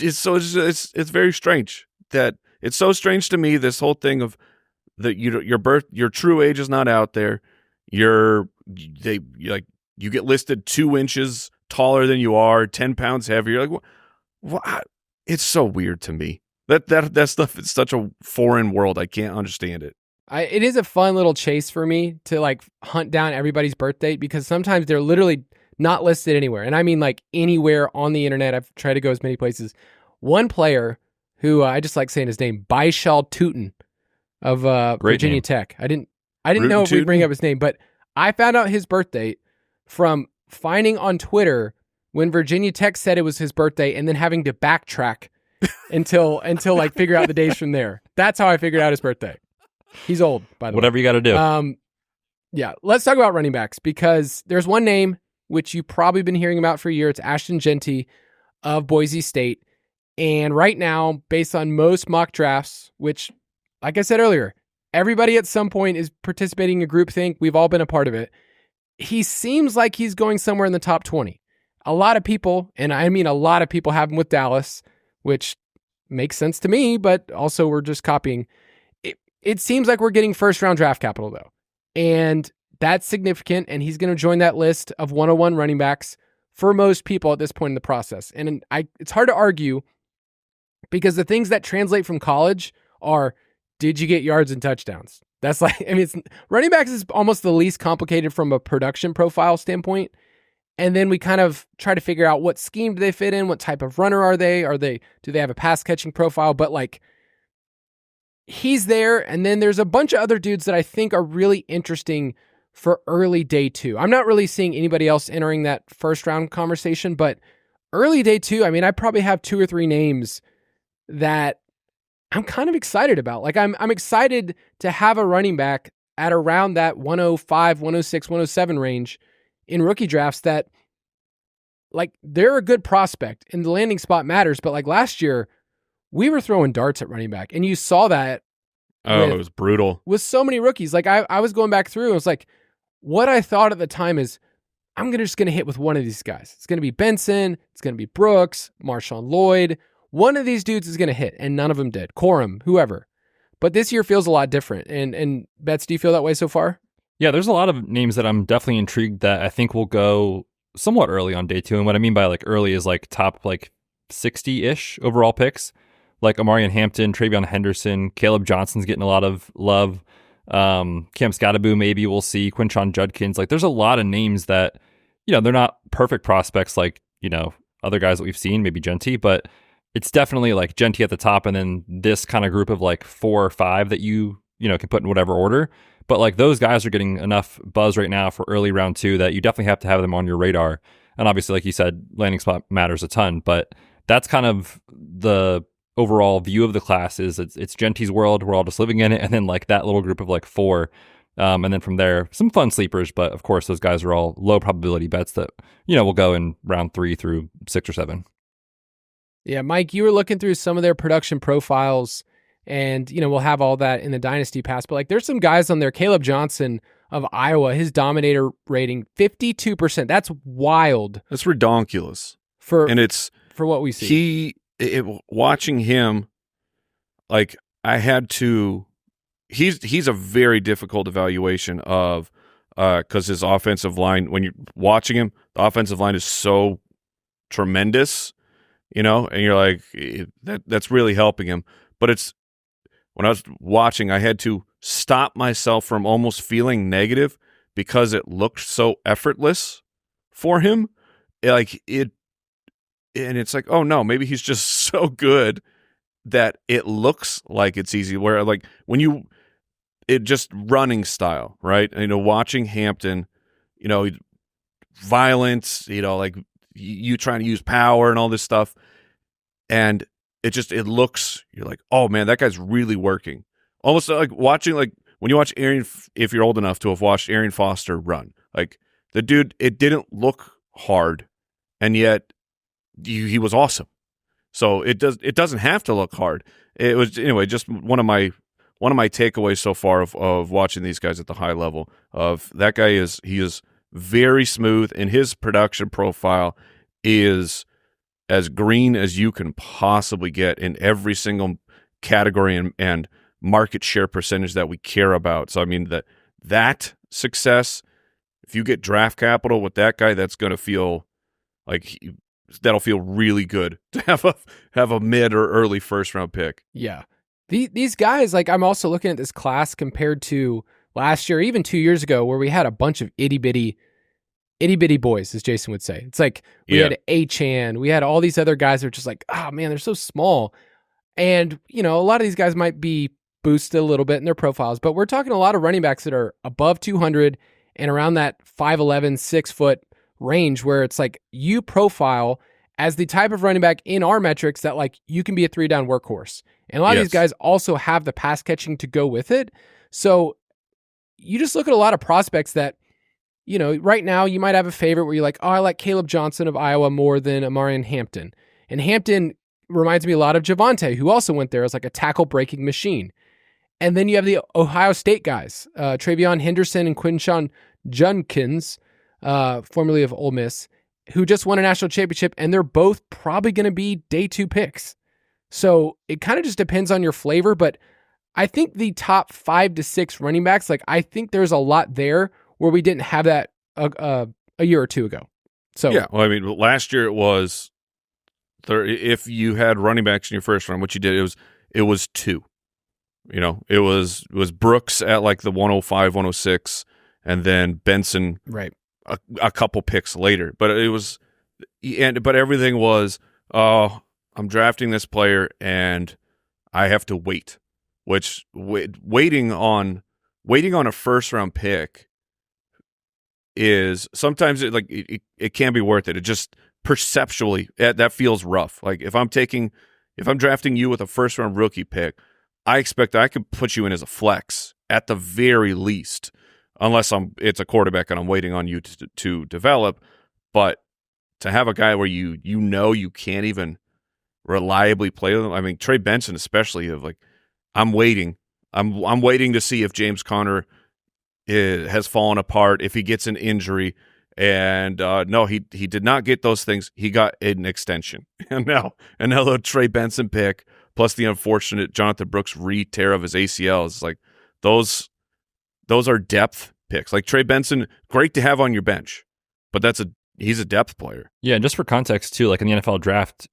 very strange that it's so strange to me, this whole thing of that your true age is not out there. You get listed 2 inches taller than you are, 10 pounds heavier. You're like, what? It's so weird to me. That stuff is such a foreign world. I can't understand it. It is a fun little chase for me to like hunt down everybody's birth date because sometimes they're literally not listed anywhere. And I mean like anywhere on the internet. I've tried to go as many places. One player who I just like saying his name, Baishal Tootin of Virginia name. Tech. I didn't know if we'd bring up his name, but I found out his birth date from finding on Twitter when Virginia Tech said it was his birthday and then having to backtrack until like figure out the days from there. That's how I figured out his birthday. He's old, by the way. Whatever you got to do. Yeah, let's talk about running backs because there's one name which you've probably been hearing about for a year. It's Ashton Jeanty of Boise State. And right now, based on most mock drafts, which, like I said earlier, everybody at some point is participating in groupthink. We've all been a part of it. He seems like he's going somewhere in the top 20. A lot of people, and I mean a lot of people, have him with Dallas, which makes sense to me, but also we're just copying. It seems like we're getting first-round draft capital, though. And that's significant, and he's going to join that list of 101 running backs for most people at this point in the process. And it's hard to argue because the things that translate from college are, did you get yards and touchdowns? That's like, I mean, running backs is almost the least complicated from a production profile standpoint. And then we kind of try to figure out what scheme do they fit in? What type of runner are they? Do they have a pass catching profile? But like, he's there. And then there's a bunch of other dudes that I think are really interesting for early day 2. I'm not really seeing anybody else entering that first round conversation, but early day 2, I mean, I probably have 2 or 3 names that I'm kind of excited about. Like I'm excited to have a running back at around that 105, 106, 107 range in rookie drafts that like they're a good prospect and the landing spot matters. But like last year we were throwing darts at running back and you saw that. It was brutal with so many rookies. Like I was going back through and it was like, what I thought at the time is I'm just going to hit with one of these guys. It's going to be Benson. It's going to be Brooks, Marshawn Lloyd. One of these dudes is going to hit, and none of them did. Corum, whoever. But this year feels a lot different. And Betz, do you feel that way so far? Yeah, there's a lot of names that I'm definitely intrigued that I think will go somewhat early on day 2. And what I mean by like early is like top like 60-ish overall picks. Like Amarian Hampton, Travion Henderson, Caleb Johnson's getting a lot of love. Cam Scattaboo, maybe we'll see. Quinshon Judkins. Like there's a lot of names that, they're not perfect prospects like, other guys that we've seen, maybe Jeanty, but it's definitely like Jeanty at the top and then this kind of group of like 4 or 5 that you can put in whatever order. But like those guys are getting enough buzz right now for early round 2 that you definitely have to have them on your radar. And obviously, like you said, landing spot matters a ton, but that's kind of the overall view of the class is it's Jeanty's world. We're all just living in it. And then like that little group of like 4. And then from there, some fun sleepers. But of course, those guys are all low probability bets that, will go in round 3 through 6 or 7. Yeah, Mike, you were looking through some of their production profiles, and, we'll have all that in the Dynasty Pass. But like, there's some guys on there. Caleb Johnson of Iowa, his Dominator rating, 52%. That's wild. That's redonkulous. For what we see. Watching him, like, I had to. He's a very difficult evaluation of because his offensive line. When you're watching him, the offensive line is so tremendous, and you're like, that's really helping him. But it's when I was watching, I had to stop myself from almost feeling negative because it looked so effortless for him. And it's like, oh no, maybe he's just so good that it looks like it's easy. Where like it just running style, right? Watching Hampton, violence, like you trying to use power and all this stuff, and it looks, you're like, oh man, that guy's really working. Almost like watching, like when you watch Arian, if you're old enough to have watched Arian Foster run, like the dude, it didn't look hard, and yet he was awesome. So it doesn't have to look hard. It was, anyway, just one of my takeaways so far of watching these guys at the high level. Of that guy is very smooth, and his production profile is as green as you can possibly get in every single category and market share percentage that we care about. So I mean that success, if you get draft capital with that guy, that's going to feel like that'll feel really good to have a mid or early first round pick. Yeah. These guys, like, I'm also looking at this class compared to last year, even 2 years ago, where we had a bunch of itty bitty boys, as Jason would say. It's like we had Achan, we had all these other guys that are just like, oh man, they're so small. And, a lot of these guys might be boosted a little bit in their profiles, but we're talking a lot of running backs that are above 200 and around that 5'11", 6 foot range, where it's like you profile as the type of running back in our metrics that like you can be a 3-down workhorse. And a lot of these guys also have the pass catching to go with it. So you just look at a lot of prospects that, right now you might have a favorite where you're like, oh, I like Caleb Johnson of Iowa more than Amarian Hampton. And Hampton reminds me a lot of Javonte, who also went there as like a tackle breaking machine. And then you have the Ohio State guys, Travion Henderson and Quinshawn Judkins, formerly of Ole Miss, who just won a national championship, and they're both probably going to be day 2 picks. So it kind of just depends on your flavor, but I think the top 5 to 6 running backs, like I think there's a lot there where we didn't have that a year or 2 ago. So yeah, well, I mean, last year it was if you had running backs in your first round, what you did it was 2. It was Brooks at like the 105, 106, and then Benson right a couple picks later. But but everything was, oh, I'm drafting this player and I have to wait. Which waiting on a first round pick is sometimes it can be worth it. It just perceptually that feels rough. Like if I'm drafting you with a first round rookie pick, I expect that I could put you in as a flex at the very least, unless it's a quarterback and I'm waiting on you to develop. But to have a guy where you can't even reliably play them. I mean, Trey Benson especially, I'm waiting to see if James Conner has fallen apart, if he gets an injury. And no, he did not get those things. He got an extension. And now the Trey Benson pick plus the unfortunate Jonathan Brooks re-tear of his ACL is like those are depth picks. Like Trey Benson, great to have on your bench, but he's a depth player. Yeah, and just for context too, like in the NFL draft,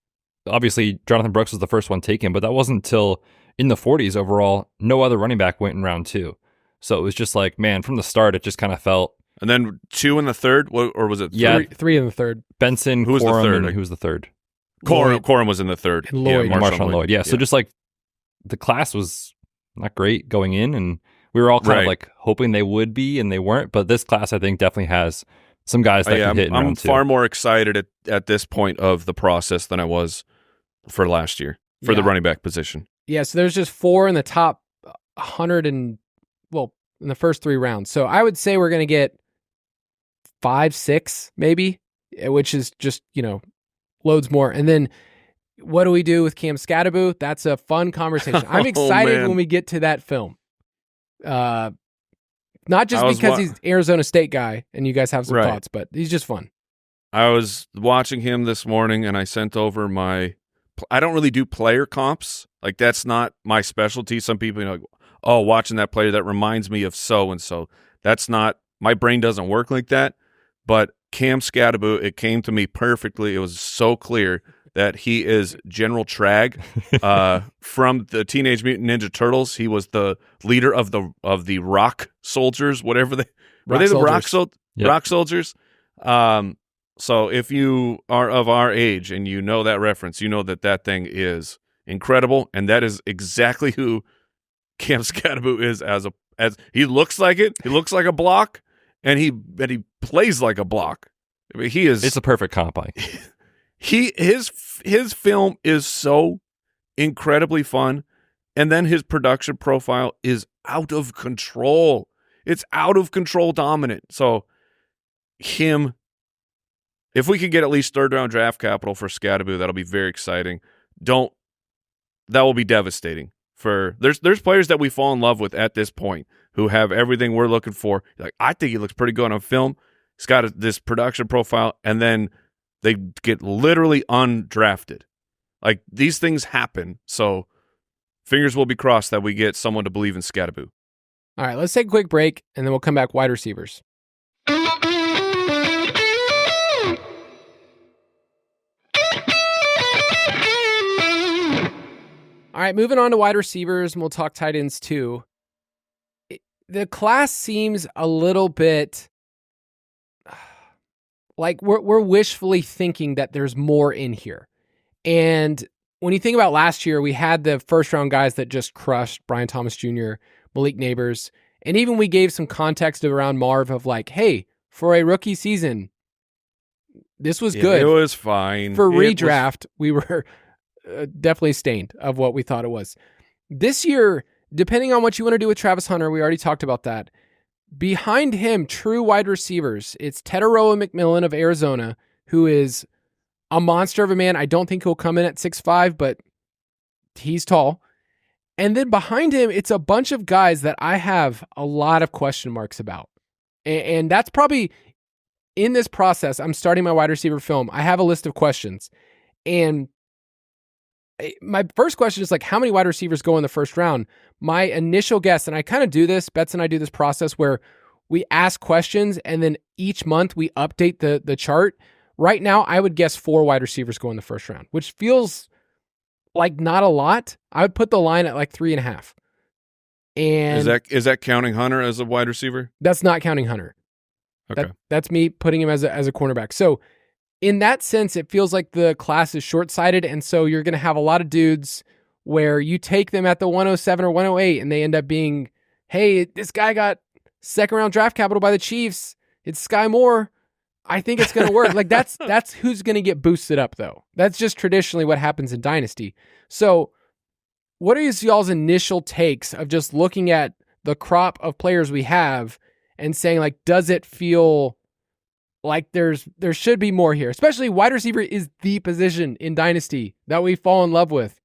obviously Jonathan Brooks was the first one taken, but that wasn't until in the 40s overall, no other running back went in round 2. So it was just like, man, from the start, it just kind of felt. And then 2 in the 3rd, or was it 3? Yeah, 3 in the 3rd. Benson, who was Corum, the 3rd? and who was the 3rd? Corum was in the 3rd. And Lloyd. Yeah, Marshawn Lloyd. Yeah, so just like the class was not great going in, and we were all kind of like hoping they would be, and they weren't. But this class, I think, definitely has some guys that can hit in round 2. I'm far more excited at this point of the process than I was for last year. for the running back position. Yeah, so there's just 4 in the top 100 in the first 3 rounds. So I would say we're going to get 5, 6 maybe, which is just, loads more. And then what do we do with Cam Scatterbo? That's a fun conversation. I'm excited when we get to that film. Not just because he's Arizona State guy and you guys have some thoughts, but he's just fun. I was watching him this morning and I sent over I don't really do player comps. Like, that's not my specialty. Some people, watching that player, that reminds me of so-and-so. That's not, my brain doesn't work like that. But Cam Scatterbo, it came to me perfectly. It was so clear that he is General Trag from the Teenage Mutant Ninja Turtles. He was the leader of the Rock Soldiers, whatever they were. They the Rock Soldiers. So if you are of our age and you know that reference, you know that thing is incredible, and that is exactly who Cam Scatterbo is. As he looks like it. He looks like a block, and he plays like a block. I mean, he is. It's a perfect comp. His film is so incredibly fun, and then his production profile is out of control. It's out of control dominant. So if we could get at least 3rd round draft capital for Scatterbo, that'll be very exciting. That will be devastating. There's players that we fall in love with at this point who have everything we're looking for. Like, I think he looks pretty good on film. He's got this production profile, and then they get literally undrafted. Like, these things happen. So fingers will be crossed that we get someone to believe in Scatterbo. All right, let's take a quick break, and then we'll come back wide receivers. All right, moving on to wide receivers, and we'll talk tight ends too. The class seems a little bit like we're wishfully thinking that there's more in here. And when you think about last year, we had the first-round guys that just crushed, Brian Thomas Jr., Malik Neighbors, and even we gave some context around Marv of like, hey, for a rookie season, this was good. It was fine. For redraft, we were definitely stained of what we thought it was. This year, depending on what you want to do with Travis Hunter, we already talked about that. Behind him, true wide receivers, it's Tetaroa McMillan of Arizona, who is a monster of a man. I don't think he'll come in at 6'5", but he's tall. And then behind him, it's a bunch of guys that I have a lot of question marks about. And that's probably, in this process, I'm starting my wide receiver film. I have a list of questions. And my first question is like, how many wide receivers go in the first round? My initial guess, and I kind of do this, Betz and I do this process where we ask questions and then each month we update the chart. Right now, I would guess 4 wide receivers go in the first round, which feels like not a lot. I would put the line at like 3.5. And is that counting Hunter as a wide receiver? That's not counting Hunter. Okay. That's me putting him as a cornerback. So in that sense, it feels like the class is short-sighted, and so you're going to have a lot of dudes where you take them at the 107 or 108, and they end up being, hey, this guy got second-round draft capital by the Chiefs. It's Sky Moore. I think it's going to work. Like, that's who's going to get boosted up, though. That's just traditionally what happens in Dynasty. So what are y'all's initial takes of just looking at the crop of players we have and saying, like, does it feel like there should be more here? Especially wide receiver is the position in Dynasty that we fall in love with.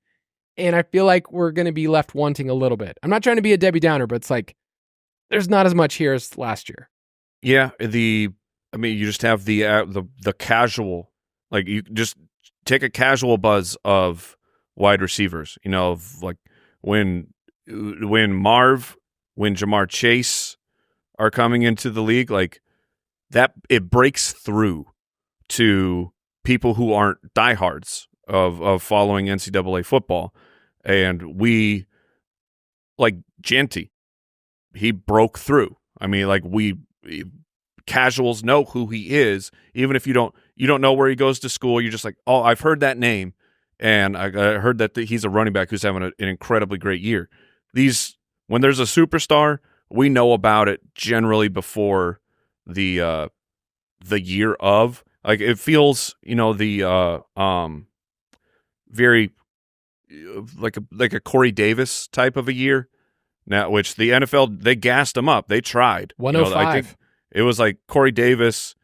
And I feel like we're going to be left wanting a little bit. I'm not trying to be a Debbie Downer, but it's like there's not as much here as last year. Yeah, you just have the casual, like, you just take a casual buzz of wide receivers, of like when Jamar Chase are coming into the league, like that, it breaks through to people who aren't diehards of following NCAA football. And we, like Jeanty, he broke through. I mean, like, casuals know who he is, even if you don't know where he goes to school. You're just like, oh, I've heard that name, and I heard that he's a running back who's having an incredibly great year. When there's a superstar, we know about it generally before the year of. Like, it feels, very like a Corey Davis type of a year. Now, which the NFL, they gassed him up. They tried. 105. I think it was like Corey Davis,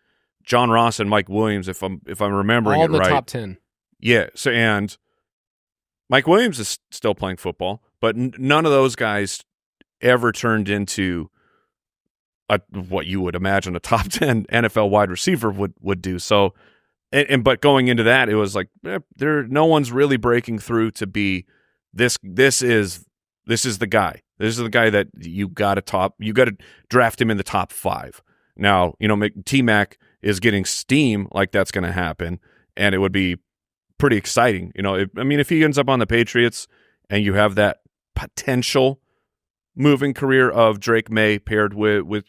John Ross, and Mike Williams, if I'm remembering all it the right. top 10. Yeah. So, and Mike Williams is still playing football, but none of those guys ever turned into what you would imagine a top 10 NFL wide receiver would do. So, but going into that, it was like no one's really breaking through to be this. This is the guy. This is the guy that you got to draft him in the top 5. Now, T-Mac is getting steam, like that's going to happen, and it would be pretty exciting. If he ends up on the Patriots and you have that potential moving career of Drake May paired with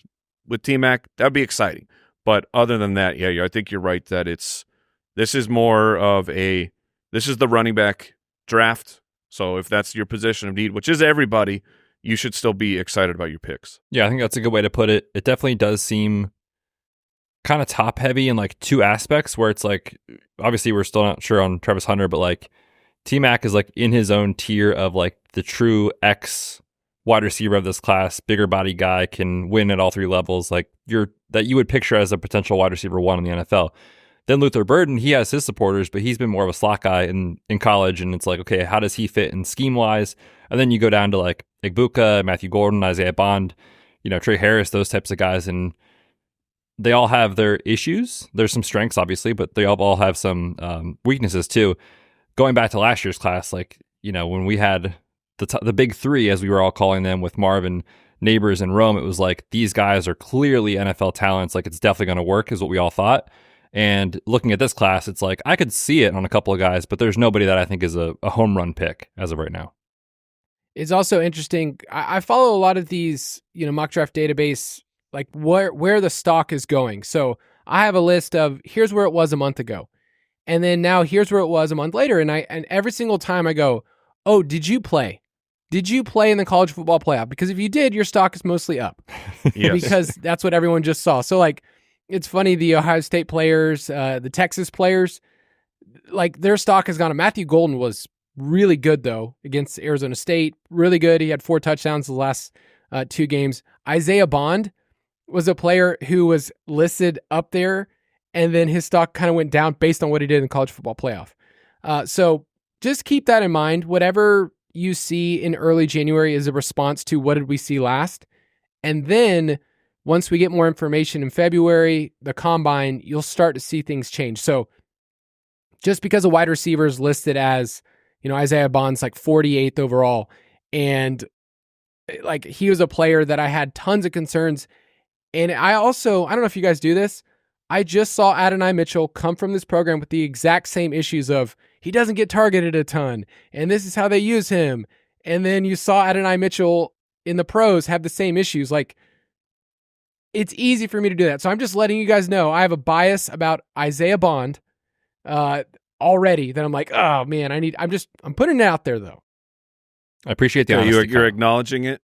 T-Mac, that'd be exciting. But other than that, yeah, I think you're right that this is the running back draft. So if that's your position of need, which is everybody, you should still be excited about your picks. Yeah, I think that's a good way to put it. It definitely does seem kind of top heavy in like 2 aspects where it's like, obviously we're still not sure on Travis Hunter, but like T-Mac is like in his own tier of like the true X wide receiver of this class, bigger body guy, can win at all 3 levels, like that you would picture as a potential wide receiver 1 in the NFL. Then Luther Burden, he has his supporters, but he's been more of a slot guy in college, and it's like, okay, how does he fit in scheme-wise? And then you go down to like Igbuka, Matthew Gordon, Isaiah Bond, Trey Harris, those types of guys, and they all have their issues. There's some strengths, obviously, but they all have some weaknesses too. Going back to last year's class, like, when we had the big 3, as we were all calling them, with Marvin, Neighbors, and Rome, it was like, these guys are clearly NFL talents. Like, it's definitely going to work, is what we all thought. And looking at this class, it's like, I could see it on a couple of guys, but there's nobody that I think is a home run pick as of right now. It's also interesting. I follow a lot of these, mock draft database, like where the stock is going. So I have a list of here's where it was a month ago. And then now here's where it was a month later. And every single time I go, oh, did you play? Did you play in the college football playoff? Because if you did, your stock is mostly up. Yes. Because that's what everyone just saw. So like, it's funny, the Ohio State players, the Texas players, like their stock has gone up. Matthew Golden was really good, though, against Arizona State. Really good. He had 4 touchdowns the last 2 games. Isaiah Bond was a player who was listed up there, and then his stock kind of went down based on what he did in the college football playoff. So just keep that in mind. Whatever you see in early January is a response to what did we see last. And then once we get more information in February, the combine, you'll start to see things change. So just because a wide receiver is listed as, Isaiah Bond's like 48th overall, and like he was a player that I had tons of concerns. And I don't know if you guys do this, I just saw Adonai Mitchell come from this program with the exact same issues of he doesn't get targeted a ton, and this is how they use him. And then you saw Adonai Mitchell in the pros have the same issues. Like, it's easy for me to do that. So I'm just letting you guys know I have a bias about Isaiah Bond already that I'm like, oh man, I'm putting it out there though. I appreciate the honesty. You're acknowledging it?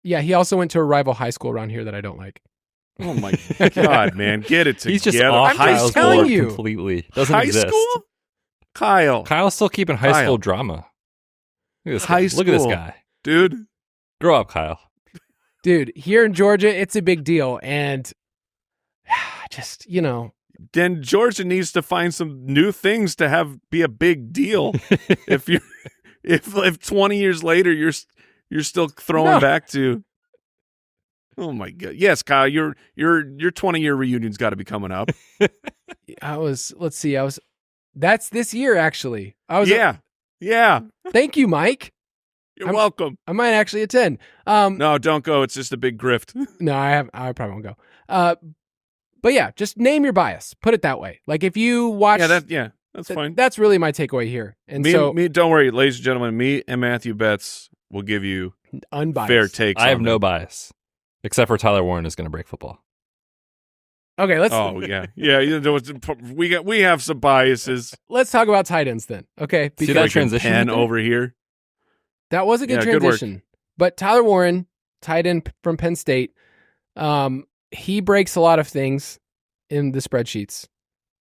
Yeah, he also went to a rival high school around here that I don't like. Oh my God, man. Get it together. He's just off I'm just telling board you. Completely. Doesn't high exist. school? Kyle's still keeping high school drama. Look at this high guy. school. Look at this guy. Dude. Grow up, Kyle. Dude, here in Georgia, it's a big deal. And just, Then Georgia needs to find some new things to be a big deal. if 20 years later you're still throwing back to, oh my God. Yes, Kyle, your 20-year reunion's got to be coming up. That's this year actually. Yeah. Thank you, Mike. You're welcome. I might actually attend. No, don't go. It's just a big grift. No, I probably won't go. But yeah, just name your bias. Put it that way. Like if you watch, that's fine. That's really my takeaway here. And me, don't worry, ladies and gentlemen. Me and Matthew Betz will give you unbiased fair takes. I have no bias, except for Tyler Warren is going to break football. Okay, let's. Oh yeah. We have some biases. Let's talk about tight ends then. Okay, See that transition Penn over here. That was a good transition. But Tyler Warren, tight end from Penn State, he breaks a lot of things in the spreadsheets.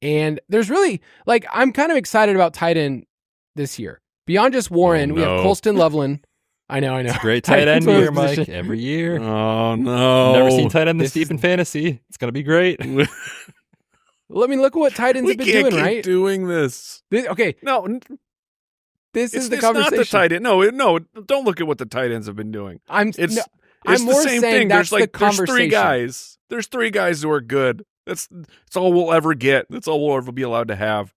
And there's really, I'm kind of excited about tight end this year Beyond just Warren, we have Colston Loveland. I know. It's a great tight end year, Mike. Every year. Oh, no. Never seen tight end this deep in fantasy. It's going to be great. Well, I mean, look at what tight ends have been doing, right? We can't keep doing this. Okay. No. This is the conversation. It's not the tight end. No, don't look at what the tight ends have been doing. I'm more the same saying thing. That's There's the conversation. There's 3 guys. There's 3 guys who are good. That's all we'll ever get. That's all we'll ever be allowed to have.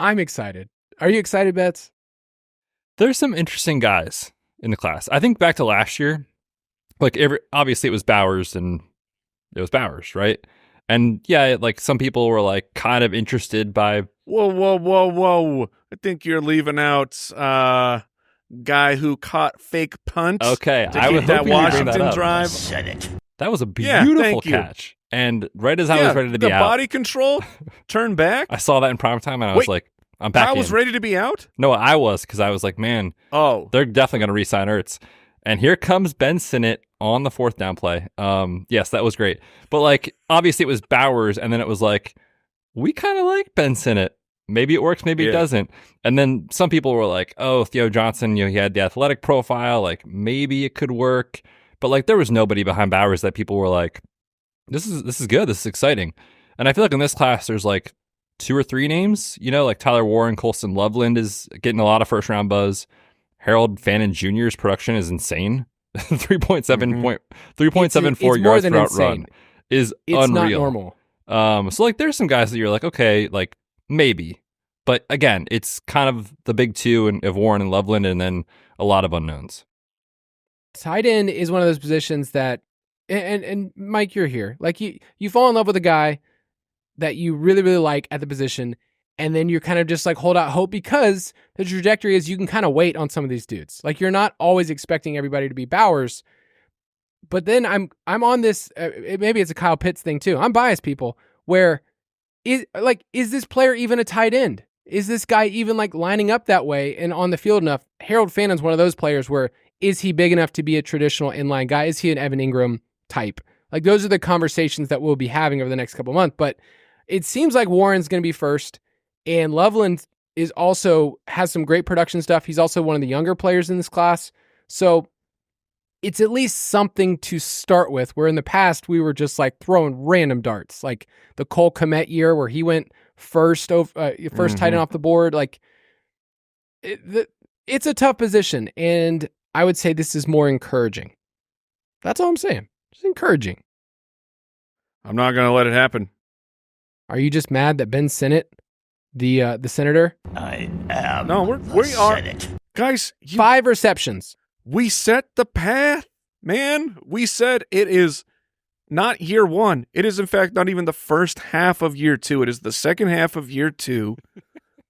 I'm excited. Are you excited, Betz? There's some interesting guys in the class. I think back to last year, obviously it was Bowers, right? And yeah, like some people were like kind of interested by. Whoa! I think you're leaving out guy who caught fake punts. Okay, I would that Washington drive. That was a beautiful catch. And right as I was ready to be out, the body control, turn back. I saw that in prime time, and I was like, I'm back. I was ready to be out. No, I was, because I was like, man, they're definitely going to re-sign Ertz. And here comes Ben Sinnott on the 4th down play. Yes, that was great. But like, obviously it was Bowers, and then it was like, we kind of like Ben Sinnott. Maybe it works, maybe it doesn't. And then some people were like, oh, Theo Johnson, he had the athletic profile, like maybe it could work. But like, there was nobody behind Bowers that people were like, this is good, this is exciting. And I feel like in this class, there's like 2 or 3 names, like Tyler Warren, Colston Loveland is getting a lot of first round buzz. Harold Fannin Jr.'s production is insane. 3.74 yards per route run is unreal. It's not normal. So like there's some guys that you're like, okay, like maybe. But again, it's kind of the big 2 of Warren and Loveland, and then a lot of unknowns. Tight end is one of those positions that, and Mike, you're here. Like you fall in love with a guy that you really, really like at the position, and then you're kind of just like hold out hope, because the trajectory is you can kind of wait on some of these dudes. Like you're not always expecting everybody to be Bowers. But then I'm on this, maybe it's a Kyle Pitts thing too. I'm biased, people, where is this player even a tight end? Is this guy even like lining up that way and on the field enough? Harold Fannon's one of those players where, is he big enough to be a traditional inline guy? Is he an Evan Ingram type? Like those are the conversations that we'll be having over the next couple of months. But it seems like Warren's going to be first, and Loveland has some great production stuff. He's also one of the younger players in this class. So it's at least something to start with, where in the past we were just like throwing random darts, like the Cole Kmet year where he went first tight end off the board. Like it's a tough position, and I would say this is more encouraging. That's all I'm saying. It's encouraging. I'm not going to let it happen. Are you just mad that Ben Sinnott, the senator? I am. No, we are. Guys, 5 receptions. We set the path, man. We said it is not year 1. It is, in fact, not even the first half of year 2. It is the second half of year 2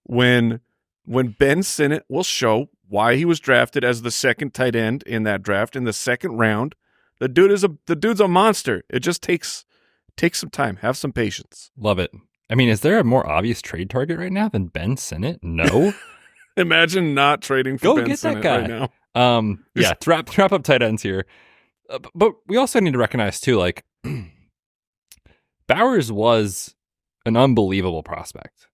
when Ben Sinnott will show why he was drafted as the second tight end in that draft in the 2nd round. The dude's a monster. It just takes some time. Have some patience. Love it. I mean, is there a more obvious trade target right now than Ben Sinnott? No. Imagine not trading for Ben Sinnott right now. Yeah, to wrap up tight ends here. But we also need to recognize too, like Bowers was an unbelievable prospect.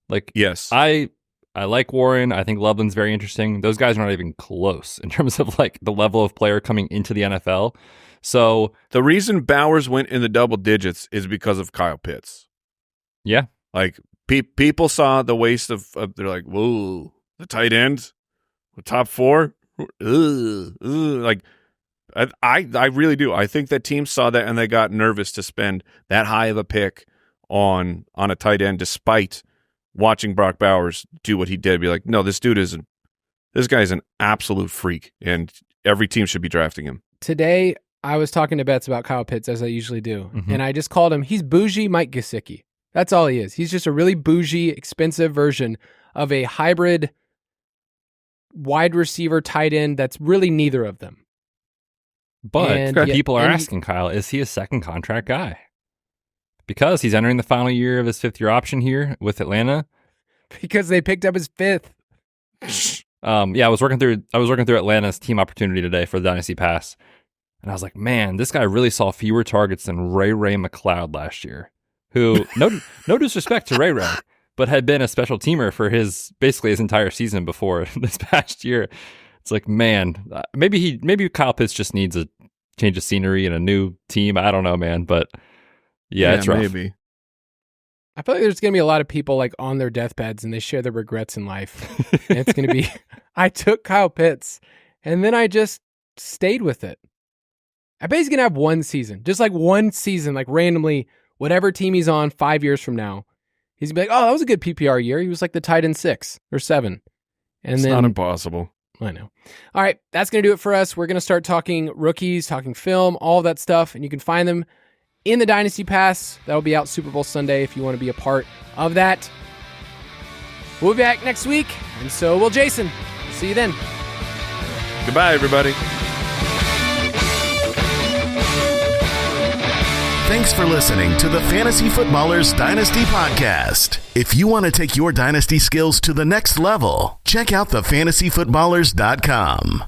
Like, yes, I like Warren. I think Loveland's very interesting. Those guys are not even close in terms of like the level of player coming into the NFL. So the reason Bowers went in the double digits is because of Kyle Pitts. Yeah, like people saw the waste of. They're like, whoa, the tight end, the top 4. Like, I really do. I think that teams saw that and they got nervous to spend that high of a pick on a tight end, despite watching Brock Bowers do what he did. Be like, no, this guy's an absolute freak, and every team should be drafting him. Today, I was talking to Betz about Kyle Pitts, as I usually do, and I just called him, he's bougie Mike Gesicki. That's all he is. He's just a really bougie, expensive version of a hybrid wide receiver tight end that's really neither of them. But people are asking, Kyle, is he a second contract guy? Because he's entering the final year of his 5th-year option here with Atlanta. Because they picked up his 5th. Yeah, I was working through Atlanta's team opportunity today for the Dynasty Pass, and I was like, man, this guy really saw fewer targets than Ray McLeod last year. Who, no disrespect to Ray, but had been a special teamer for basically his entire season before this past year. It's like, man, maybe Kyle Pitts just needs a change of scenery and a new team. I don't know, man, but yeah, it's rough. Maybe. I feel like there's going to be a lot of people like on their deathbeds and they share their regrets in life. And it's going to be, I took Kyle Pitts and then I just stayed with it. I bet he's going to have one season, just like one season, like randomly, whatever team he's on 5 years from now, he's going to be like, oh, that was a good PPR year. He was like the tight end 6 or 7. And It's then, not impossible. I know. All right, that's going to do it for us. We're going to start talking rookies, talking film, all of that stuff, and you can find them in the Dynasty Pass. That'll be out Super Bowl Sunday if you want to be a part of that. We'll be back next week, and so will Jason. See you then. Goodbye, everybody. Thanks for listening to the Fantasy Footballers Dynasty Podcast. If you want to take your Dynasty skills to the next level, check out thefantasyfootballers.com.